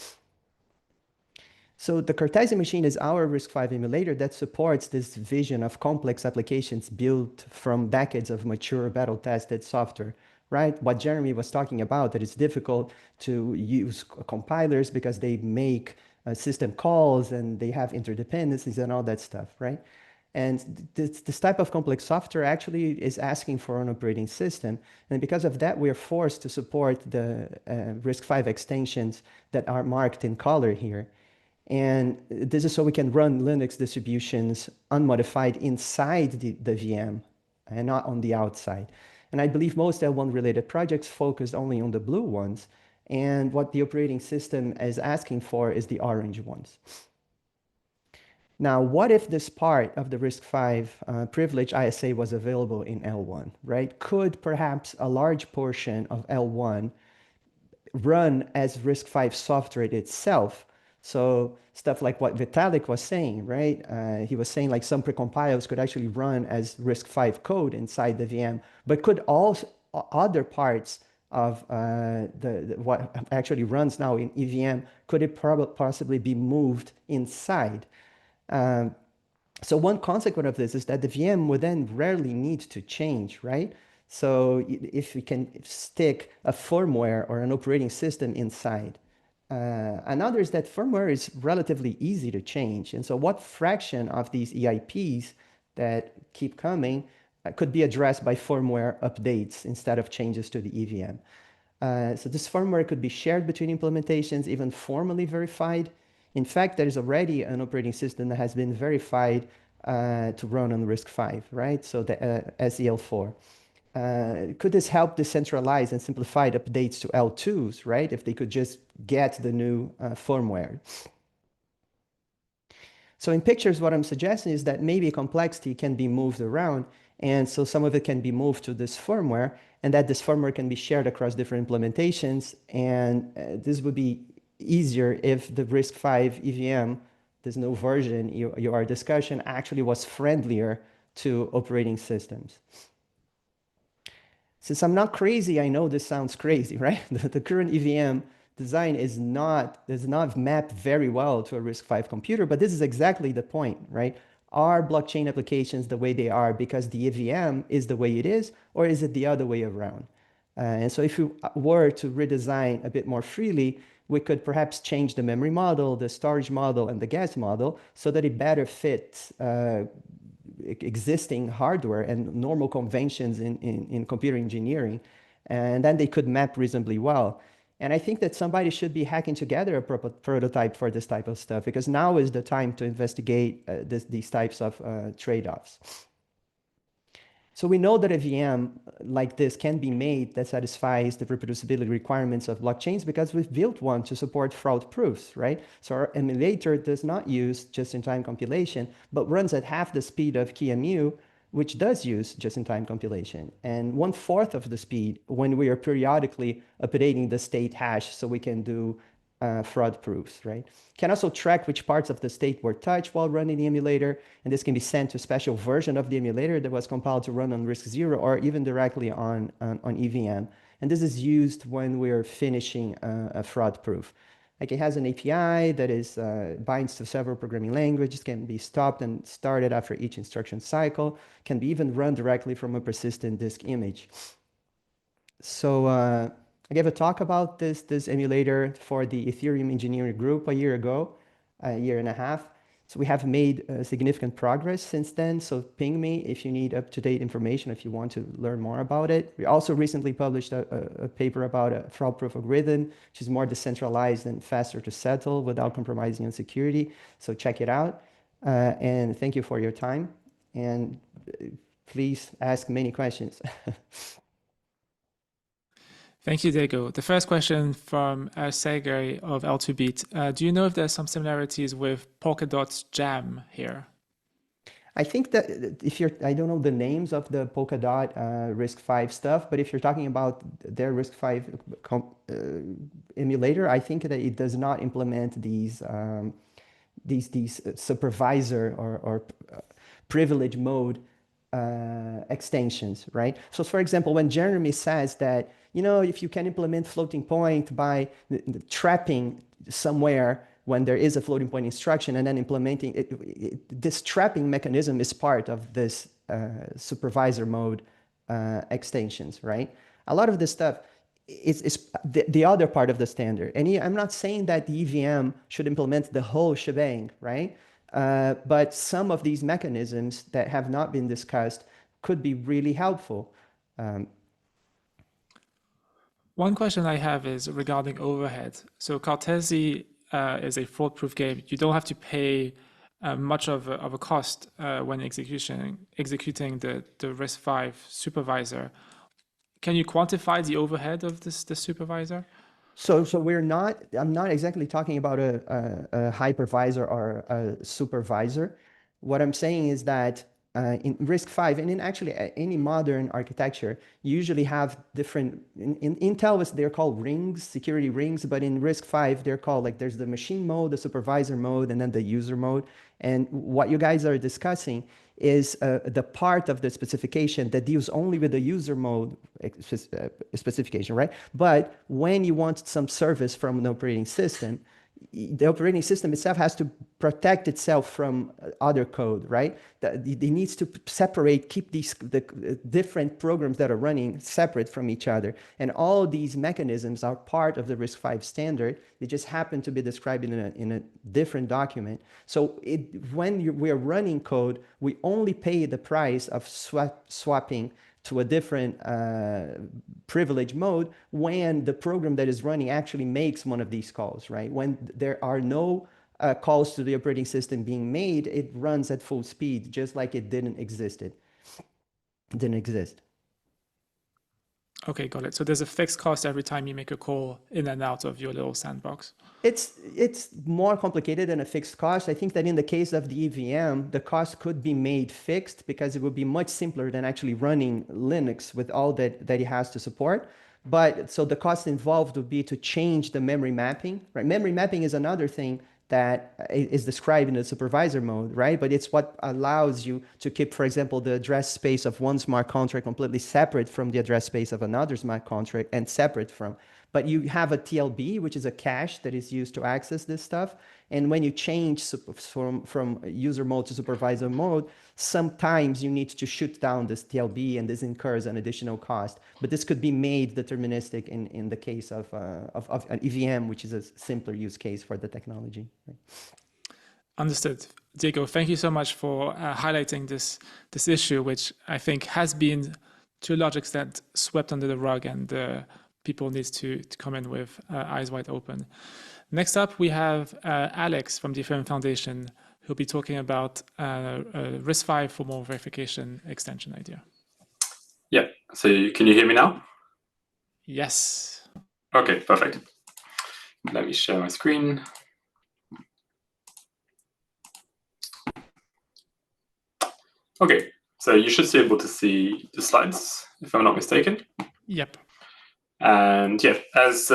So the Cartesi machine is our RISC-V emulator that supports this vision of complex applications built from decades of mature battle-tested software, right? What Jeremy was talking about, that it's difficult to use compilers because they make system calls and they have interdependencies and all that stuff, right? And this type of complex software actually is asking for an operating system. And because of that, we are forced to support the RISC-V extensions that are marked in color here. And this is so we can run Linux distributions unmodified inside the VM and not on the outside. And I believe most L1 related projects focus only on the blue ones. And what the operating system is asking for is the orange ones. Now, what if this part of the RISC-V privilege ISA was available in L1, right? Could perhaps a large portion of L1 run as RISC-V software itself? So stuff like what Vitalik was saying, right? He was saying like some precompilers could actually run as RISC-V code inside the VM, but could all other parts of what actually runs now in EVM, could it possibly be moved inside? So one consequence of this is that the VM would then rarely need to change, right? So if we can stick a firmware or an operating system inside, Another is that firmware is relatively easy to change. And so what fraction of these EIPs that keep coming could be addressed by firmware updates instead of changes to the EVM? So this firmware could be shared between implementations, even formally verified. In fact, there is already an operating system that has been verified to run on RISC-V, right? So the SEL4. Could this help decentralize and simplify the updates to L2s, right? If they could just get the new firmware. So in pictures, what I'm suggesting is that maybe complexity can be moved around. And so some of it can be moved to this firmware, and that this firmware can be shared across different implementations. And this would be easier if the RISC-V EVM, this new version, your discussion actually was friendlier to operating systems. Since I'm not crazy, I know this sounds crazy, right? The current EVM design does not map very well to a RISC-V computer, but this is exactly the point, right? Are blockchain applications the way they are because the EVM is the way it is, or is it the other way around? And so if we were to redesign a bit more freely, we could perhaps change the memory model, the storage model, and the gas model so that it better fits existing hardware and normal conventions in computer engineering, and then they could map reasonably well. And I think that somebody should be hacking together a prototype for this type of stuff, because now is the time to investigate these types of trade-offs. So we know that a VM like this can be made that satisfies the reproducibility requirements of blockchains because we've built one to support fraud proofs, right? So our emulator does not use just-in-time compilation, but runs at half the speed of QEMU, which does use just-in-time compilation, and 1/4 of the speed when we are periodically updating the state hash so we can do fraud proofs, right? Can also track which parts of the state were touched while running the emulator, and this can be sent to a special version of the emulator that was compiled to run on RISC-0 or even directly on EVM. And this is used when we're finishing a fraud proof. Like it has an API that is binds to several programming languages, can be stopped and started after each instruction cycle, can be even run directly from a persistent disk image. So I gave a talk about this emulator for the Ethereum engineering group a year ago, a year and a half. So we have made significant progress since then. So ping me if you need up-to-date information, if you want to learn more about it. We also recently published a paper about a fraud proof algorithm, which is more decentralized and faster to settle without compromising on security. So check it out. And thank you for your time. And please ask many questions. Thank you, Diego. The first question from Sergey of L2Beat. Do you know if there's some similarities with Polkadot's Jam here? I think that if you're, I don't know the names of the Polkadot RISC-V stuff, but if you're talking about their RISC-V emulator, I think that it does not implement these supervisor or privilege mode extensions, right? So for example, when Jeremy says that, you know, if you can implement floating point by trapping somewhere when there is a floating point instruction and then implementing it, this trapping mechanism is part of this supervisor mode extensions, right? A lot of this stuff is the other part of the standard. And I'm not saying that the EVM should implement the whole shebang, right? But some of these mechanisms that have not been discussed could be really helpful. One question I have is regarding overhead. So Cartesi is a fraud-proof game. You don't have to pay much of a cost when executing the RISC-V supervisor. Can you quantify the overhead of the supervisor? So I'm not exactly talking about a hypervisor or a supervisor. What I'm saying is that in RISC-V and in actually any modern architecture, you usually have different, in Intel they're called rings, security rings, but in RISC-V they're called, like, there's the machine mode, the supervisor mode, and then the user mode. And what you guys are discussing is the part of the specification that deals only with the user mode specification, right? But when you want some service from an operating system, the operating system itself has to protect itself from other code, right? It needs to separate, keep the different programs that are running separate from each other. And all these mechanisms are part of the RISC-V standard. They just happen to be described in a different document. So when we are running code, we only pay the price of swapping to a different privilege mode when the program that is running actually makes one of these calls, right? When there are no calls to the operating system being made, it runs at full speed, just like it didn't exist. Okay, got it. So there's a fixed cost every time you make a call in and out of your little sandbox. It's more complicated than a fixed cost. I think that in the case of the EVM, the cost could be made fixed because it would be much simpler than actually running Linux with all that it has to support. But so the cost involved would be to change the memory mapping, right? Memory mapping is another thing that is described in the supervisor mode, right? But it's what allows you to keep, for example, the address space of one smart contract completely separate from the address space of another smart contract and separate from. But you have a TLB, which is a cache that is used to access this stuff. And when you change from user mode to supervisor mode, sometimes you need to shoot down this TLB, and this incurs an additional cost. But this could be made deterministic in the case of an EVM, which is a simpler use case for the technology. Right? Understood. Diego, thank you so much for highlighting this issue, which I think has been, to a large extent, swept under the rug, and people need to come in with eyes wide open. Next up, we have Alex from the Ethereum Foundation, who'll be talking about RISC-V for more verification extension idea. Yeah, so can you hear me now? Yes. Okay, perfect. Let me share my screen. Okay, so you should be able to see the slides, if I'm not mistaken. Yep. And yeah, as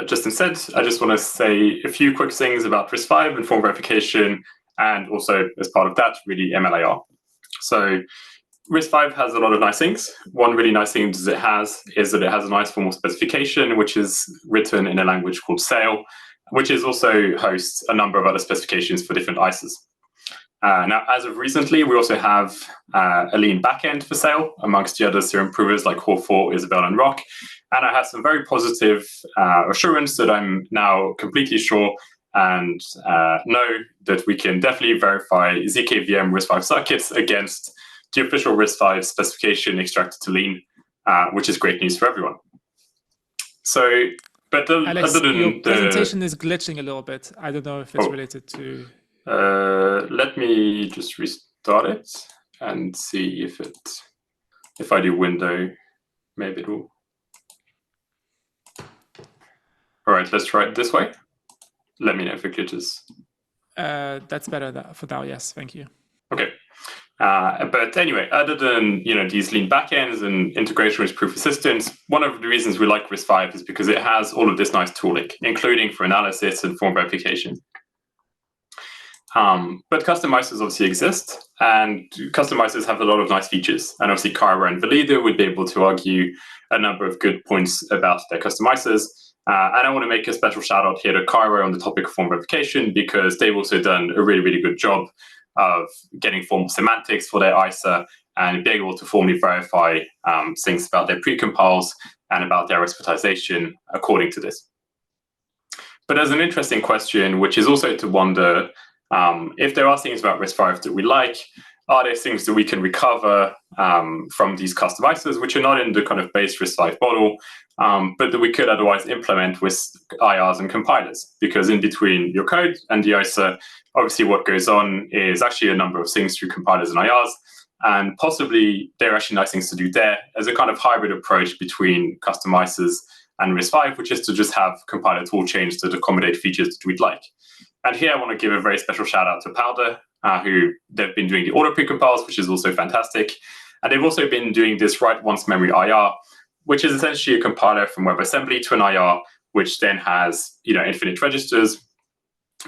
Justin said, I just want to say a few quick things about RISC-V and form verification, and also as part of that, really MLIR. So RISC-V has a lot of nice things. One really nice thing is that it has a nice formal specification, which is written in a language called Ceno, which is also hosts a number of other specifications for different ISAs. Now, as of recently, we also have a lean backend for Ceno amongst the other Ethereum provers like Core4, Isabel, and Rock. And I have some very positive assurance that I'm now completely sure and know that we can definitely verify zkVM RISC-V circuits against the official RISC-V specification extracted to lean, which is great news for everyone. So, but Alex, other than your presentation is glitching a little bit. I don't know if it's related to... let me just restart it and see if I do window, maybe it will. All right, let's try it this way. Let me know if it glitches. That's better for now, yes, thank you. Okay. But anyway, other than these lean backends and integration with proof assistance, one of the reasons we like RISC-V is because it has all of this nice tooling, including for analysis and form verification. But customizers obviously exist, and customizers have a lot of nice features. And obviously, Cairo and Valida would be able to argue a number of good points about their customizers. And I want to make a special shout out here to Cairo on the topic of form verification, because they've also done a really, really good job of getting formal semantics for their ISA and being able to formally verify things about their precompiles and about their expertization according to this. But there's an interesting question, which is also to wonder, if there are things about RISC-V that we like, are there things that we can recover from these customizers, which are not in the kind of base RISC-V model, but that we could otherwise implement with IRs and compilers? Because in between your code and the ISA, obviously what goes on is actually a number of things through compilers and IRs, and possibly there are actually nice things to do there as a kind of hybrid approach between customizers and RISC-V, which is to just have compiler tool chains that accommodate features that we'd like. And here I want to give a very special shout out to Powder, who they've been doing the auto precompiles, which is also fantastic. And they've also been doing this write once memory IR, which is essentially a compiler from WebAssembly to an IR, which then has infinite registers,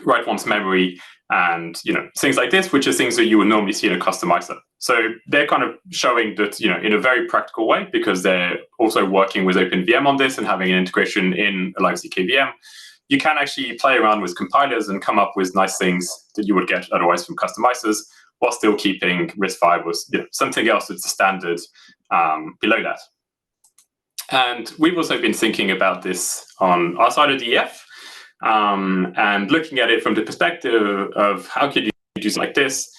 write once memory, and things like this, which are things that you would normally see in a customizer. So they're kind of showing that in a very practical way, because they're also working with OpenVM on this and having an integration in a live zkVM. you can actually play around with compilers and come up with nice things that you would get otherwise from customizers, while still keeping RISC-V or something else that's a standard below that. And we've also been thinking about this on our side of the EF, and looking at it from the perspective of how could you do something like this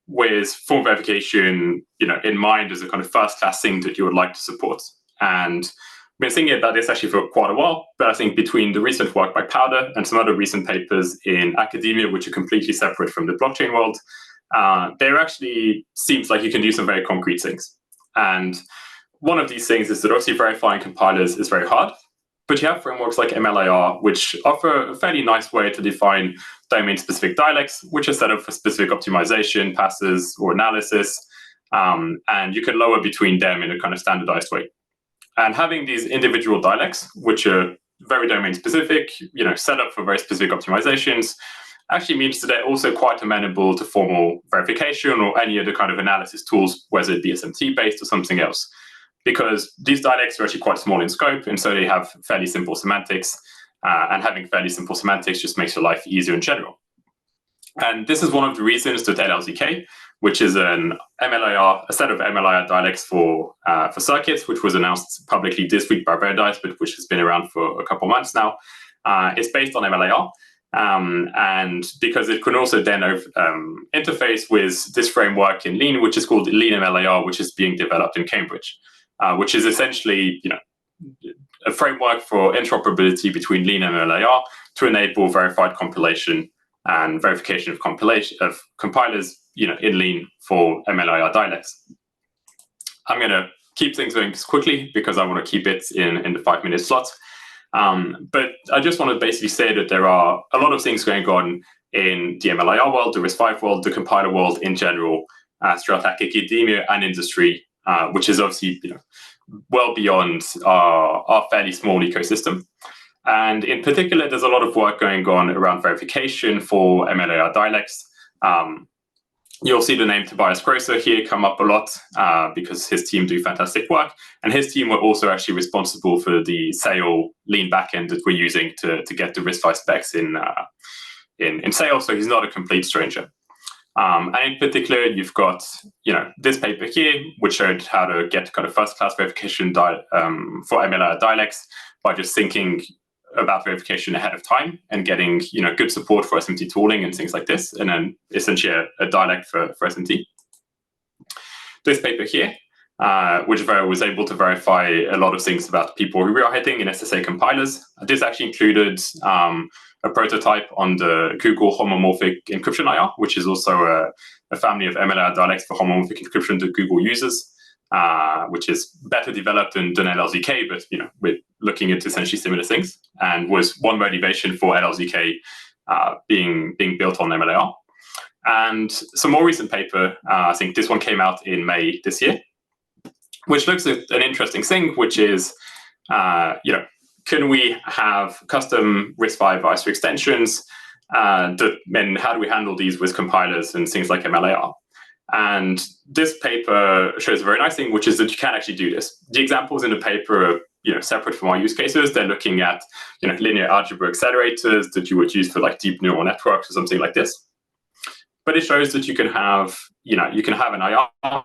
with form verification, in mind as a kind of first-class thing that you would like to support. And I've been thinking about this actually for quite a while, but I think between the recent work by Powder and some other recent papers in academia, which are completely separate from the blockchain world, there actually seems like you can do some very concrete things. And one of these things is that obviously verifying compilers is very hard, but you have frameworks like MLIR, which offer a fairly nice way to define domain-specific dialects, which are set up for specific optimization, passes, or analysis, and you can lower between them in a kind of standardized way. And having these individual dialects, which are very domain-specific, set up for very specific optimizations, actually means that they're also quite amenable to formal verification or any other kind of analysis tools, whether it be SMT-based or something else. Because these dialects are actually quite small in scope, and so they have fairly simple semantics, and having fairly simple semantics just makes your life easier in general. And this is one of the reasons that LLZK, which is a set of MLIR dialects for circuits, which was announced publicly this week by Verdice, but which has been around for a couple of months now, is based on MLIR. And because it can also then interface with this framework in Lean, which is called Lean MLIR, which is being developed in Cambridge. Which is essentially, a framework for interoperability between Lean and MLIR to enable verified compilation and verification of compilers, in Lean for MLIR dialects. I'm going to keep things going quickly because I want to keep it in the 5-minute slot. But I just want to basically say that there are a lot of things going on in the MLIR world, the RISC-V world, the compiler world in general, throughout academia and industry, which is obviously well beyond our fairly small ecosystem. And in particular, there's a lot of work going on around verification for MLIR dialects. You'll see the name Tobias Grosser here come up a lot because his team do fantastic work. And his team were also actually responsible for the Sail Lean backend that we're using to get the RISC-V specs in Sail, so he's not a complete stranger. And in particular, you've got this paper here, which showed how to get kind of first-class verification for MLIR dialects by just thinking about verification ahead of time and getting good support for SMT tooling and things like this, and then essentially a dialect for SMT. This paper here, which was able to verify a lot of things about people who are hitting in SSA compilers. This actually included a prototype on the Google homomorphic encryption IR, which is also a family of MLIR dialects for homomorphic encryption that Google uses, which is better developed than LLZK, but we're looking at essentially similar things, and was one motivation for LLZK being built on MLIR. And some more recent paper, I think this one came out in May this year, which looks at an interesting thing, which is, can we have custom RISC-V ISO extensions, and how do we handle these with compilers and things like MLIR? And this paper shows a very nice thing, which is that you can actually do this. The examples in the paper are separate from our use cases. They're looking at linear algebra accelerators that you would use for like deep neural networks or something like this. But it shows that you can have an IR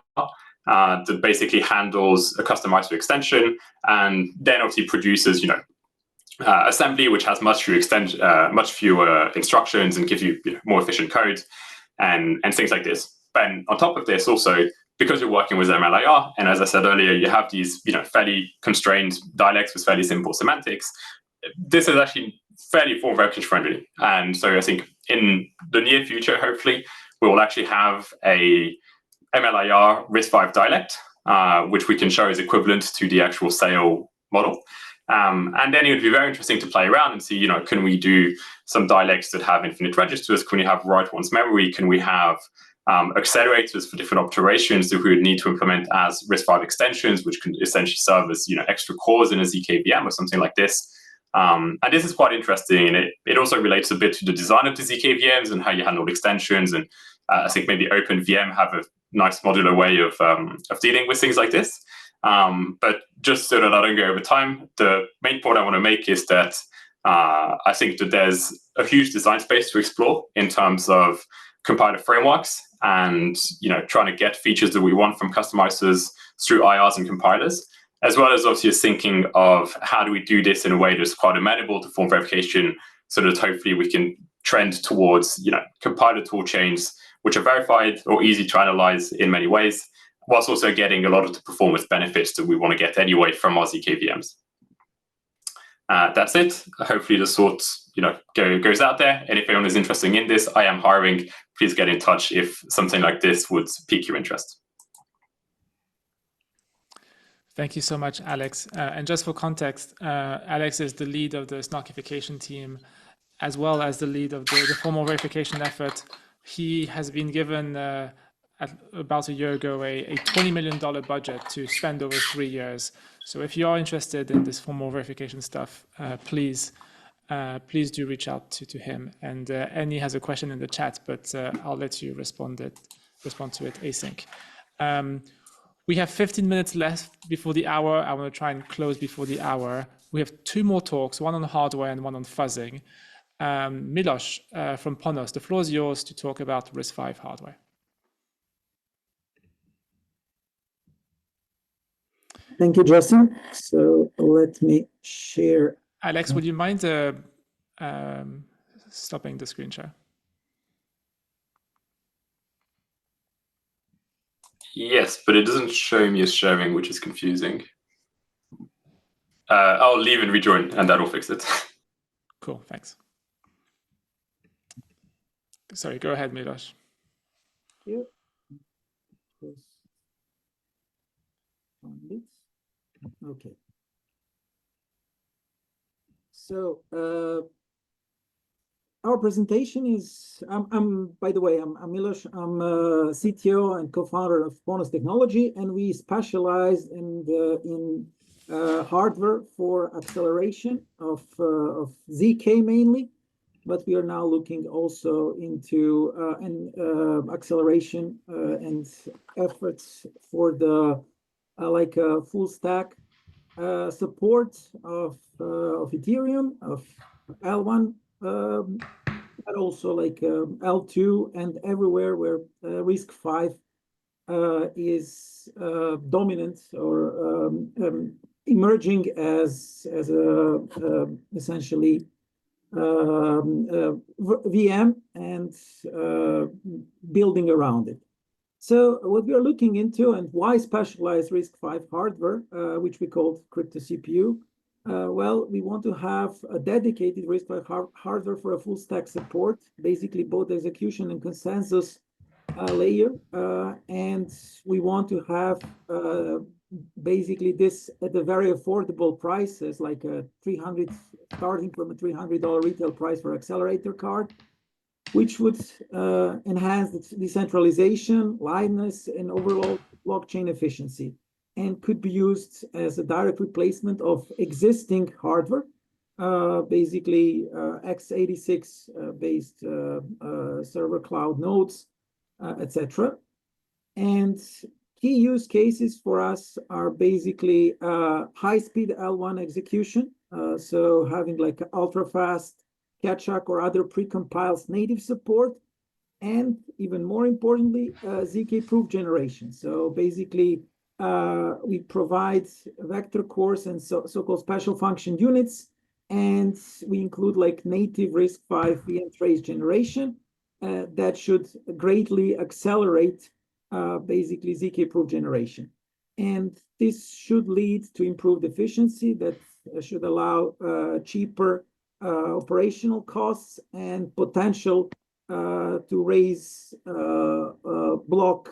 that basically handles a custom ISO extension, and then obviously produces assembly, which has much fewer instructions and gives you more efficient code and things like this. And on top of this, also, because you're working with MLIR, and as I said earlier, you have these fairly constrained dialects with fairly simple semantics, this is actually fairly form verification friendly. And so I think in the near future, hopefully, we will actually have a MLIR RISC-V dialect, which we can show is equivalent to the actual Sail model. And then it would be very interesting to play around and see, can we do some dialects that have infinite registers? Can we have write-once memory? Can we have accelerators for different operations that we would need to implement as RISC-V extensions, which can essentially serve as extra cores in a zkVM or something like this. And this is quite interesting, and it also relates a bit to the design of the zkVMs and how you handle extensions. And I think maybe OpenVM have a nice modular way of dealing with things like this. But just so that I don't go over time, the main point I want to make is that I think that there's a huge design space to explore in terms of compiler frameworks and trying to get features that we want from customizers through IRs and compilers, as well as obviously thinking of how do we do this in a way that's quite amenable to form verification, so that hopefully we can trend towards compiler tool chains which are verified or easy to analyze in many ways, whilst also getting a lot of the performance benefits that we want to get anyway from our zkVMs. That's it. Hopefully the thought goes out there, and if anyone is interested in this, I am hiring. Please get in touch if something like this would pique your interest. Thank you so much, Alex. And just for context, Alex is the lead of the snarkification team, as well as the lead of the formal verification effort. He has been given about a year ago a $20 million budget to spend over 3 years. So if you are interested in this formal verification stuff, please do reach out to him. And Annie has a question in the chat, but I'll let you respond to it async. We have 15 minutes left before the hour. I want to try and close before the hour. We have 2 more talks, one on hardware and one on fuzzing. Milos from Ponos, the floor is yours to talk about RISC-V hardware. Thank you, Justin. So let me share. Alex, would you mind stopping the screen share? Yes, but it doesn't show me as sharing, which is confusing. I'll leave and rejoin, and that'll fix it. Cool, thanks. Sorry, go ahead, Milos. Here. Okay. So our presentation is, by the way, I'm Milos. I'm CTO and co-founder of Ponos Technology, and we specialize in hardware for acceleration of zk mainly, but we are now looking also into acceleration and efforts for the full stack support of Ethereum, of L1, but also L2 and everywhere where RISC-V is dominant or emerging as a essentially VM and building around it. So what we are looking into and why specialized RISC-V hardware, which we call crypto CPU, well, we want to have a dedicated RISC-V hardware for a full stack support, basically both execution and consensus layer. And we want to have basically this at a very affordable prices, like starting from a $300 retail price for accelerator card, which would enhance the decentralization, liveness, and overall blockchain efficiency, and could be used as a direct replacement of existing hardware, basically x86 based server cloud nodes, etc. And key use cases for us are basically high-speed L1 execution, so having like ultra-fast Ketchup or other precompiles native support, and even more importantly, zkProof generation. So basically, we provide vector cores and so-called special function units, and we include like native RISC-V VM trace generation that should greatly accelerate basically zkProof generation. And this should lead to improved efficiency that should allow cheaper operational costs and potential to raise block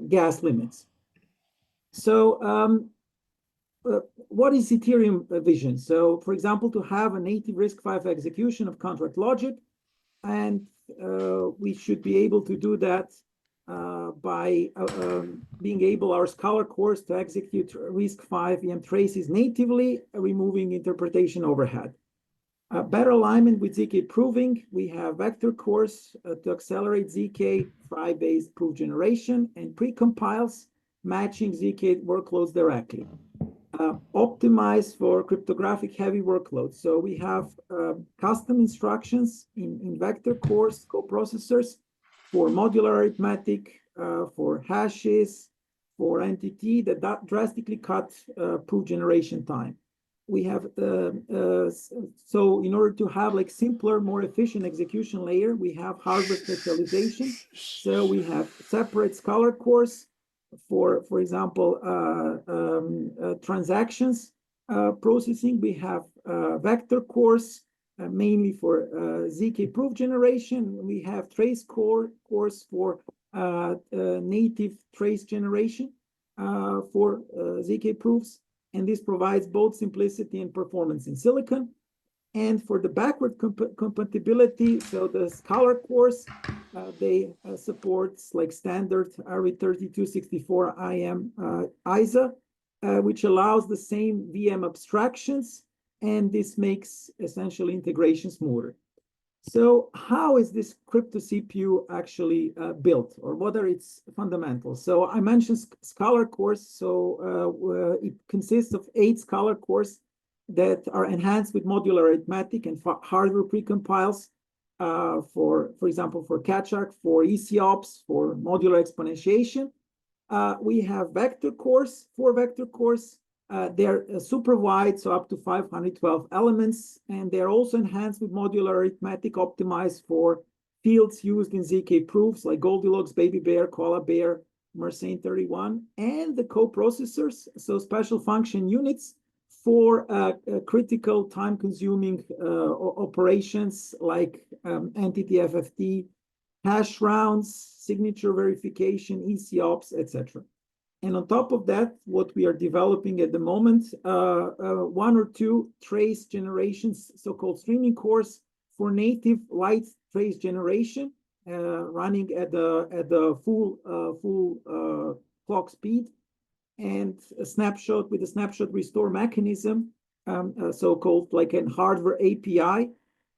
gas limits. So what is Ethereum vision? So for example, to have a native RISC-V execution of contract logic, and we should be able to do that by being able, our Scholar cores, to execute RISC-V VM traces natively, removing interpretation overhead. Better alignment with zk proving, we have vector cores to accelerate zk Fry-based proof generation and precompiles matching zk workloads directly. optimized for cryptographic heavy workloads. So we have custom instructions in vector cores, coprocessors for modular arithmetic, for hashes, for entity that drastically cut proof generation time. We have, so in order to have like simpler, more efficient execution layer, we have hardware specialization. So we have separate Scholar cores for example, transactions processing. We have vector cores, mainly for zk proof generation. We have trace cores for native trace generation for zk proofs. And this provides both simplicity and performance in silicon. And for the backward compatibility, so the Scholar cores, they supports like standard RE3264 IM ISA, which allows the same VM abstractions, and this makes essentially integration smoother. So how is this crypto CPU actually built, or what are its fundamentals? So I mentioned Scholar cores. So it consists of 8 Scholar cores that are enhanced with modular arithmetic and hardware precompiles for example, for Catch-Up, for ECOPS, for modular exponentiation. We have vector cores, 4 vector cores. They're super wide, so up to 512 elements, and they're also enhanced with modular arithmetic optimized for fields used in zk proofs like Goldilocks, Baby Bear, Koala Bear, Mersenne 31, and the coprocessors, so special function units for critical time-consuming operations like entity FFT, hash rounds, signature verification, ECOPS, etc. And on top of that, what we are developing at the moment, 1 or 2 trace generations, so-called streaming cores for native light trace generation, running at the full clock speed, and a snapshot with a snapshot restore mechanism, so-called like a hardware API.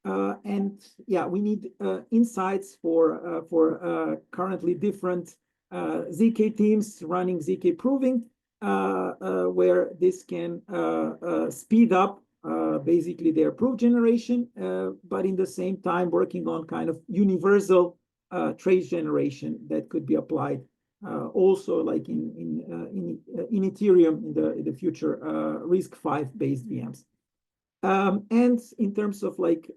And yeah, we need insights for currently different zk teams running zk proving, where this can speed up basically their proof generation, but in the same time working on kind of universal trace generation that could be applied also like in Ethereum in the future RISC-V based VMs. And in terms of like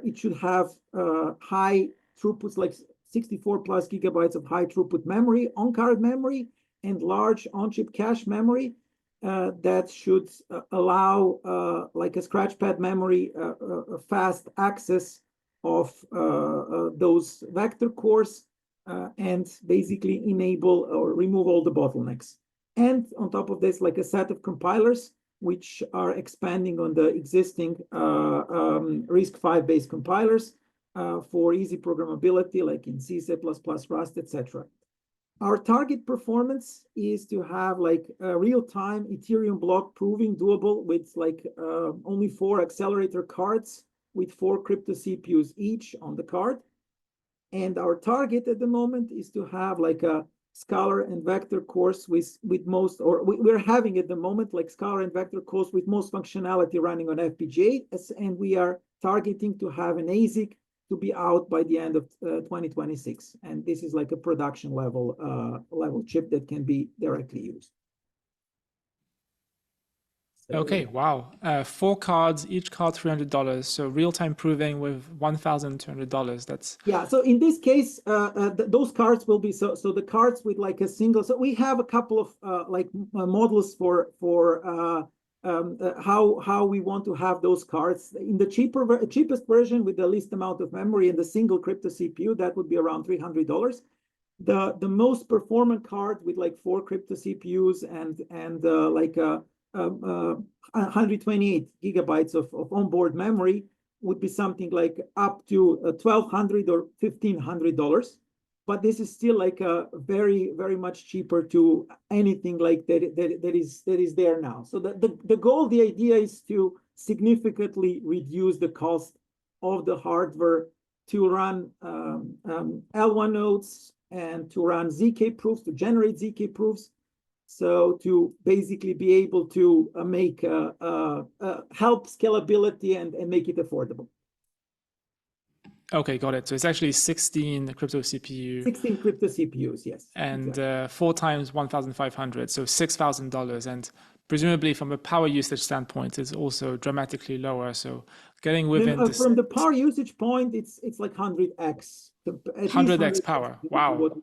it should have high throughputs, like 64 plus gigabytes of high throughput memory, on-card memory, and large on-chip cache memory that should allow like a scratchpad memory, fast access of those vector cores, and basically enable or remove all the bottlenecks. And on top of this, like a set of compilers which are expanding on the existing RISC-V based compilers for easy programmability, like in C, C++, Rust, etc. Our target performance is to have like a real-time Ethereum block proving doable with like only 4 accelerator cards with 4 crypto CPUs each on the card. And our target at the moment is to have like a Scholar and vector cores with most, or we're having at the moment like Scholar and vector cores with most functionality running on FPGA, and we are targeting to have an ASIC to be out by the end of 2026. And this is like a production level chip that can be directly used. So, okay, wow. 4 cards, each card $300. So real-time proving with $1,200. That's yeah. So in this case, those cards will be so the cards with like a single. So we have a couple of like models for how we want to have those cards. In the cheapest version with the least amount of memory and the single crypto CPU, that would be around $300. The most performant card with like 4 crypto CPUs and like 128 gigabytes of onboard memory would be something like up to $1,200 or $1,500. But this is still like a very, very much cheaper to anything like that is there now. So the goal, the idea is to significantly reduce the cost of the hardware to run L1 nodes and to run zk proofs, to generate zk proofs. So to basically be able to make help scalability and make it affordable. Okay, got it. So it's actually 16 crypto CPU. 16 crypto CPUs, yes. And exactly. 4 times 1,500, so $6,000. And presumably from a power usage standpoint, it's also dramatically lower. So getting within this... From the power usage point, it's like 100x. 100x power. Wow.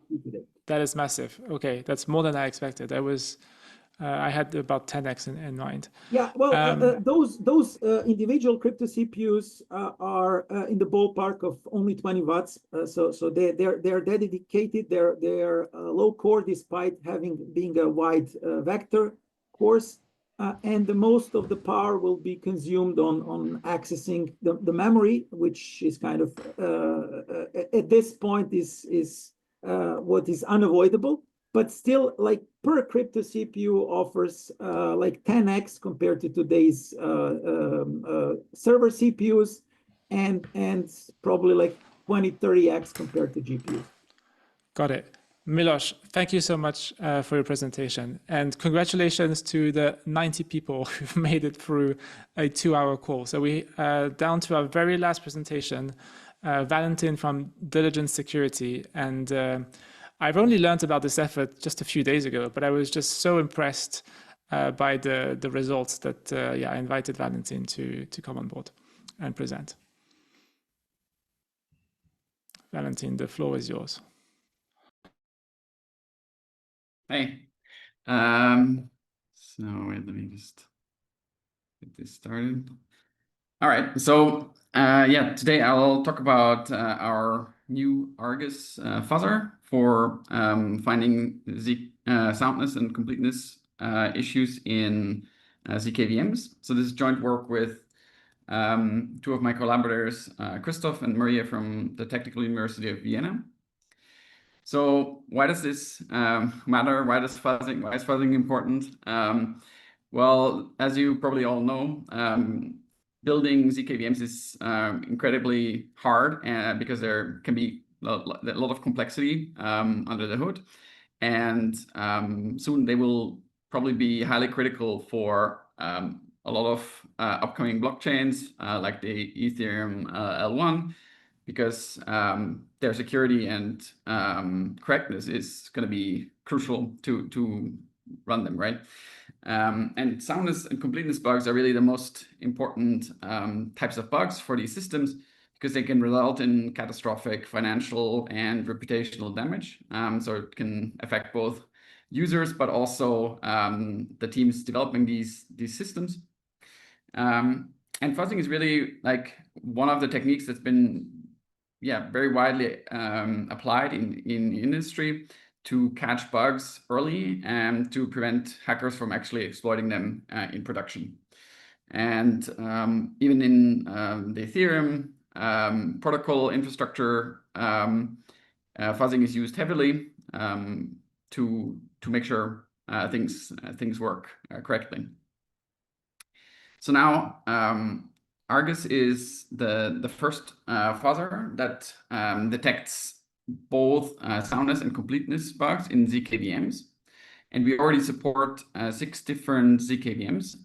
That is massive. Okay, that's more than I expected. I had about 10x in mind. Yeah, well, those individual crypto CPUs are in the ballpark of only 20 watts. So they're dedicated. They're low core despite being a wide vector course, and the most of the power will be consumed on accessing the memory, which is kind of at this point is what is unavoidable. But still, like per crypto CPU offers like 10x compared to today's server CPUs, and probably like 20-30x compared to GPUs. Got it. Milos, thank you so much for your presentation, and congratulations to the 90 people who've made it through a 2-hour call. So we down to our very last presentation, Valentin from Diligence Security, and I've only learned about this effort just a few days ago, but I was just so impressed by the results that I invited Valentin to come on board and present. Valentin, the floor is yours. Hey, so wait, let me just get this started. All right, so today I'll talk about our new Argus fuzzer for finding soundness and completeness issues in zkVMs. So this is joint work with 2 of my collaborators, Christoph and Maria from the Technical University of Vienna. So why does this matter? Why is fuzzing important? Well, as you probably all know, building zkVMs is incredibly hard because there can be a lot of complexity under the hood, and soon they will probably be highly critical for a lot of upcoming blockchains like the Ethereum L1, because their security and correctness is going to be crucial to run them, right? And soundness and completeness bugs are really the most important types of bugs for these systems, because they can result in catastrophic financial and reputational damage. So it can affect both users, but also the teams developing these systems. And fuzzing is really like one of the techniques that's been very widely applied in industry to catch bugs early and to prevent hackers from actually exploiting them in production. And even in the Ethereum protocol infrastructure, fuzzing is used heavily to make sure things work correctly. So now Argus is the first fuzzer that detects both soundness and completeness bugs in zkVMs, and we already support 6 different zkVMs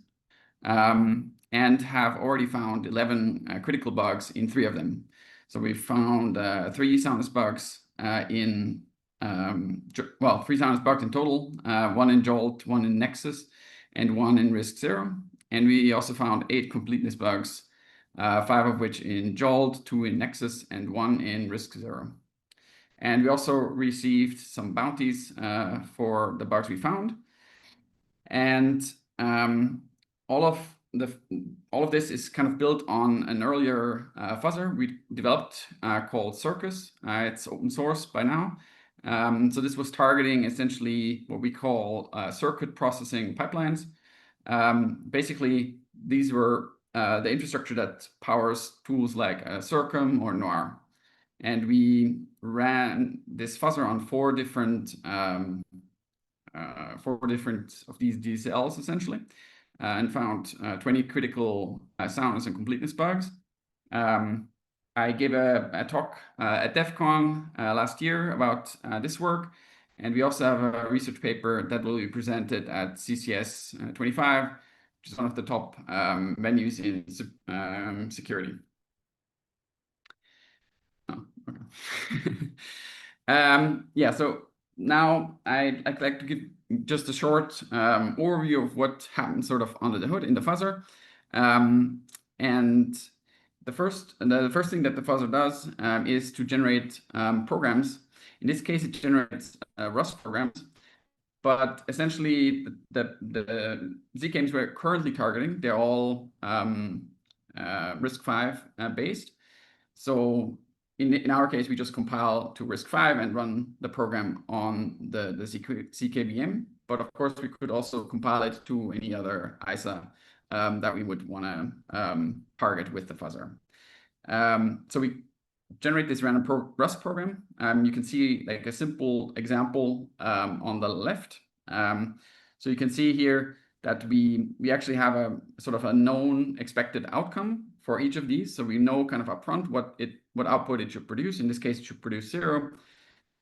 and have already found 11 critical bugs in 3 of them. So we found 3 soundness bugs in 3 soundness bugs in total, 1 in Jolt, 1 in Nexus, and 1 in RISC-0. And we also found 8 completeness bugs, 5 of which in Jolt, 2 in Nexus, and 1 in RISC-0. And we also received some bounties for the bugs we found. And all of this is kind of built on an earlier fuzzer we developed called Circus. It's open source by now. So this was targeting essentially what we call circuit processing pipelines. Basically, these were the infrastructure that powers tools like Circum or Noir. And we ran this fuzzer on 4 different of these DCLs essentially, and found 20 critical soundness and completeness bugs. I gave a talk at DEF CON last year about this work, And we also have a research paper that will be presented at CCS 25, which is one of the top venues in security. Oh, okay. Yeah, so now I'd like to give just a short overview of what happens sort of under the hood in the fuzzer. And the first thing that the fuzzer does is to generate programs. In this case, it generates RISC programs. But essentially, the zkVMs we're currently targeting, they're all RISC-V based. So in our case, we just compile to RISC-V and run the program on the zkVM. But of course, we could also compile it to any other ISA that we would want to target with the fuzzer. So we generate this random RISC program. You can see like a simple example on the left. So you can see here that we actually have a sort of a known expected outcome for each of these. So we know kind of upfront what output it should produce. In this case, it should produce 0.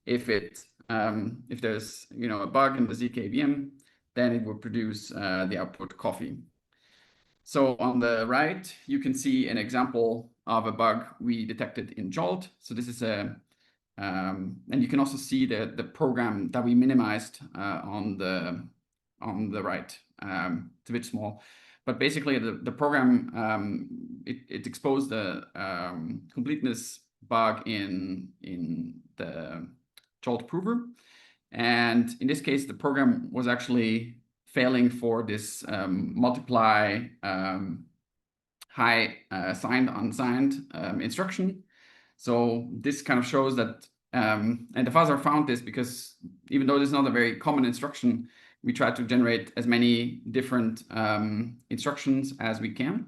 If there's a bug in the zkVM, then it will produce the output coffee. So on the right, you can see an example of a bug we detected in Jolt. So this is and you can also see the program that we minimized on the right. It's a bit small, but basically the program it exposed the completeness bug in the Jolt prover, and in this case, the program was actually failing for this multiply high signed unsigned instruction. So this kind of shows that, and the fuzzer found this because even though this is not a very common instruction, we try to generate as many different instructions as we can.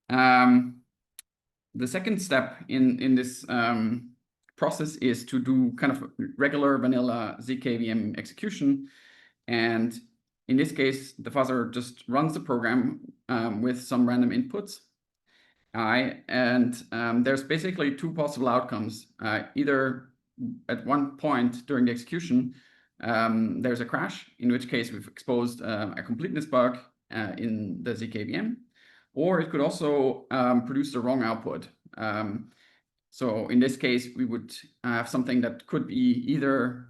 The second step in this process is to do kind of regular vanilla zkVM execution. And in this case, the fuzzer just runs the program with some random inputs. There's basically 2 possible outcomes. Either at one point during the execution, there's a crash, in which case we've exposed a completeness bug in the zkVM, or it could also produce the wrong output. So in this case, we would have something that could be either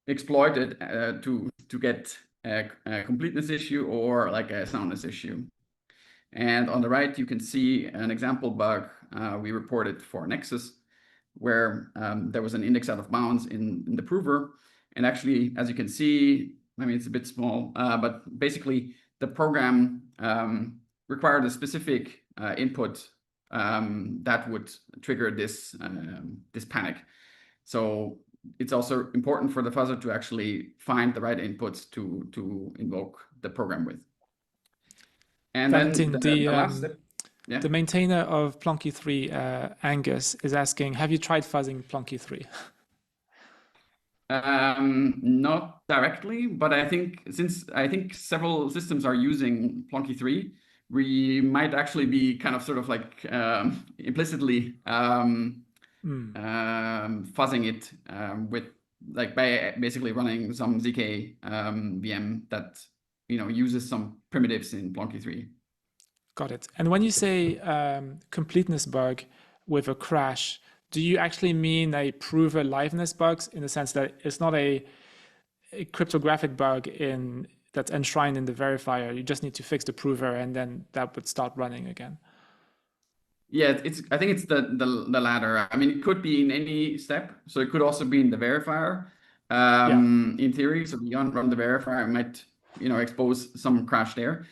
exploited to get a completeness issue or like a soundness issue. And on the right, you can see an example bug we reported for Nexus, where there was an index out of bounds in the prover. And actually, as you can see, I mean, it's a bit small, but basically the program required a specific input that would trigger this panic. So it's also important for the fuzzer to actually find the right inputs to invoke the program with. And Valentin, then the last step. Yeah. The maintainer of Plonky3, Angus, is asking, have you tried fuzzing Plonky3? Not directly, but I think since several systems are using Plonky3, we might actually be kind of sort of like implicitly fuzzing it with like by basically running some zkVM that uses some primitives in Plonky3. Got it. And when you say completeness bug with a crash, do you actually mean a prover liveness bugs in the sense that it's not a cryptographic bug that's enshrined in the verifier? You just need to fix the prover and then that would start running again. Yeah, I think it's the latter. I mean, it could be in any step. So it could also be in the verifier. In theory, so you run the verifier, it might expose some crash there,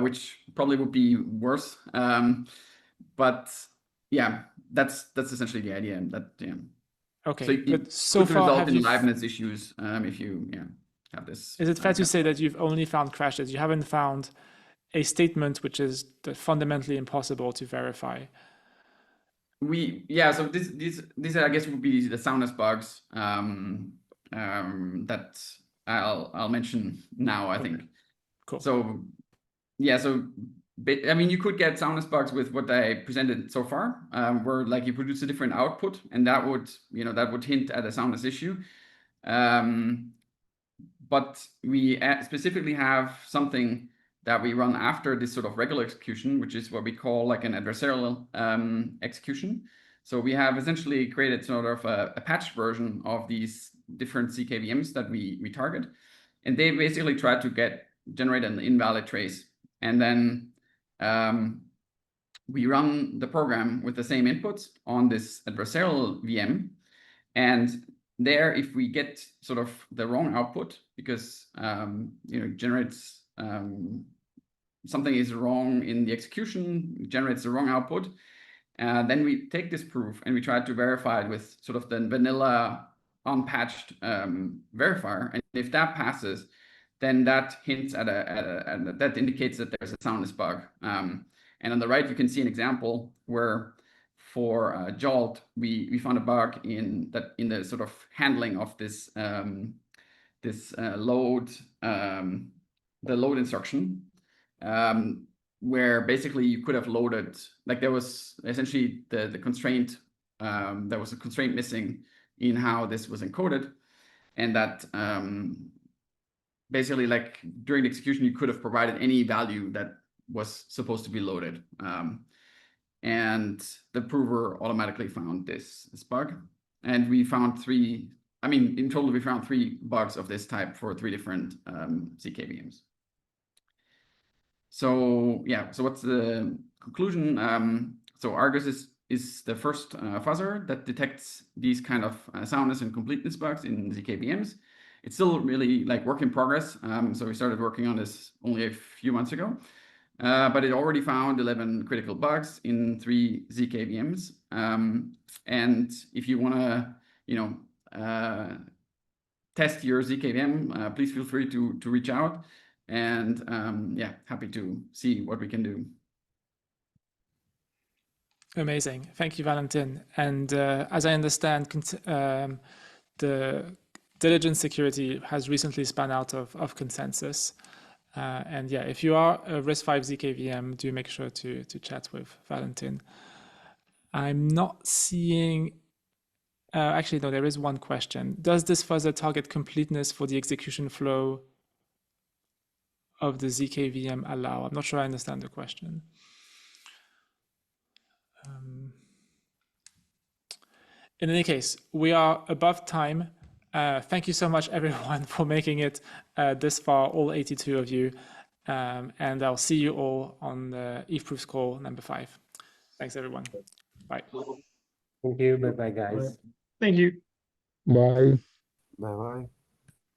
which probably would be worse. But yeah, that's essentially the idea. Okay. So it so could far, result in liveness issues if you have this. Is it fair to say that you've only found crashes? You haven't found a statement which is fundamentally impossible to verify? So this I guess would be the soundness bugs that I'll mention now. I think. Cool. So yeah, so I mean, you could get soundness bugs with what I presented so far, where like you produce a different output, and that would, that would hint at a soundness issue. But we specifically have something that we run after this sort of regular execution, which is what we call like an adversarial execution. So we have essentially created sort of a patched version of these different zkVMs that we target. And they basically try to generate an invalid trace. And then we run the program with the same inputs on this adversarial VM. And there, if we get sort of the wrong output, because generates something is wrong in the execution, generates the wrong output, then we take this proof and we try to verify it with sort of the vanilla unpatched verifier. And if that passes, then that hints at that indicates that there's a soundness bug. And on the right, you can see an example where for Jolt, we found a bug in the sort of handling of this load, the load instruction, where basically you could have loaded, like there was essentially the constraint, there was a constraint missing in how this was encoded, and that basically like during the execution, you could have provided any value that was supposed to be loaded. And the prover automatically found this bug. And we found in total, we found 3 bugs of this type for 3 different zkVMs. So yeah, so what's the conclusion? So Argus is the first fuzzer that detects these kind of soundness and completeness bugs in zkVMs. It's still really like work in progress. So we started working on this only a few months ago. But it already found 11 critical bugs in 3 zkVMs. And if you want to, test your zkVM, please feel free to reach out. And yeah, happy to see what we can do. Amazing. Thank you, Valentin. And as I understand, the diligence security has recently spun out of consensus. And yeah, if you are a RISC-V zkVM, do make sure to chat with Valentin. I'm not seeing, actually, no, there is one question. Does this fuzzer target completeness for the execution flow of the zkVM allow? I'm not sure I understand the question. In any case, we are above time. Thank you so much, everyone, for making it this far, all 82 of you. And I'll see you all on the Ethproofs Call number 5. Thanks, everyone. Bye. Thank you. Bye-bye, guys. Thank you. Bye. Bye-bye.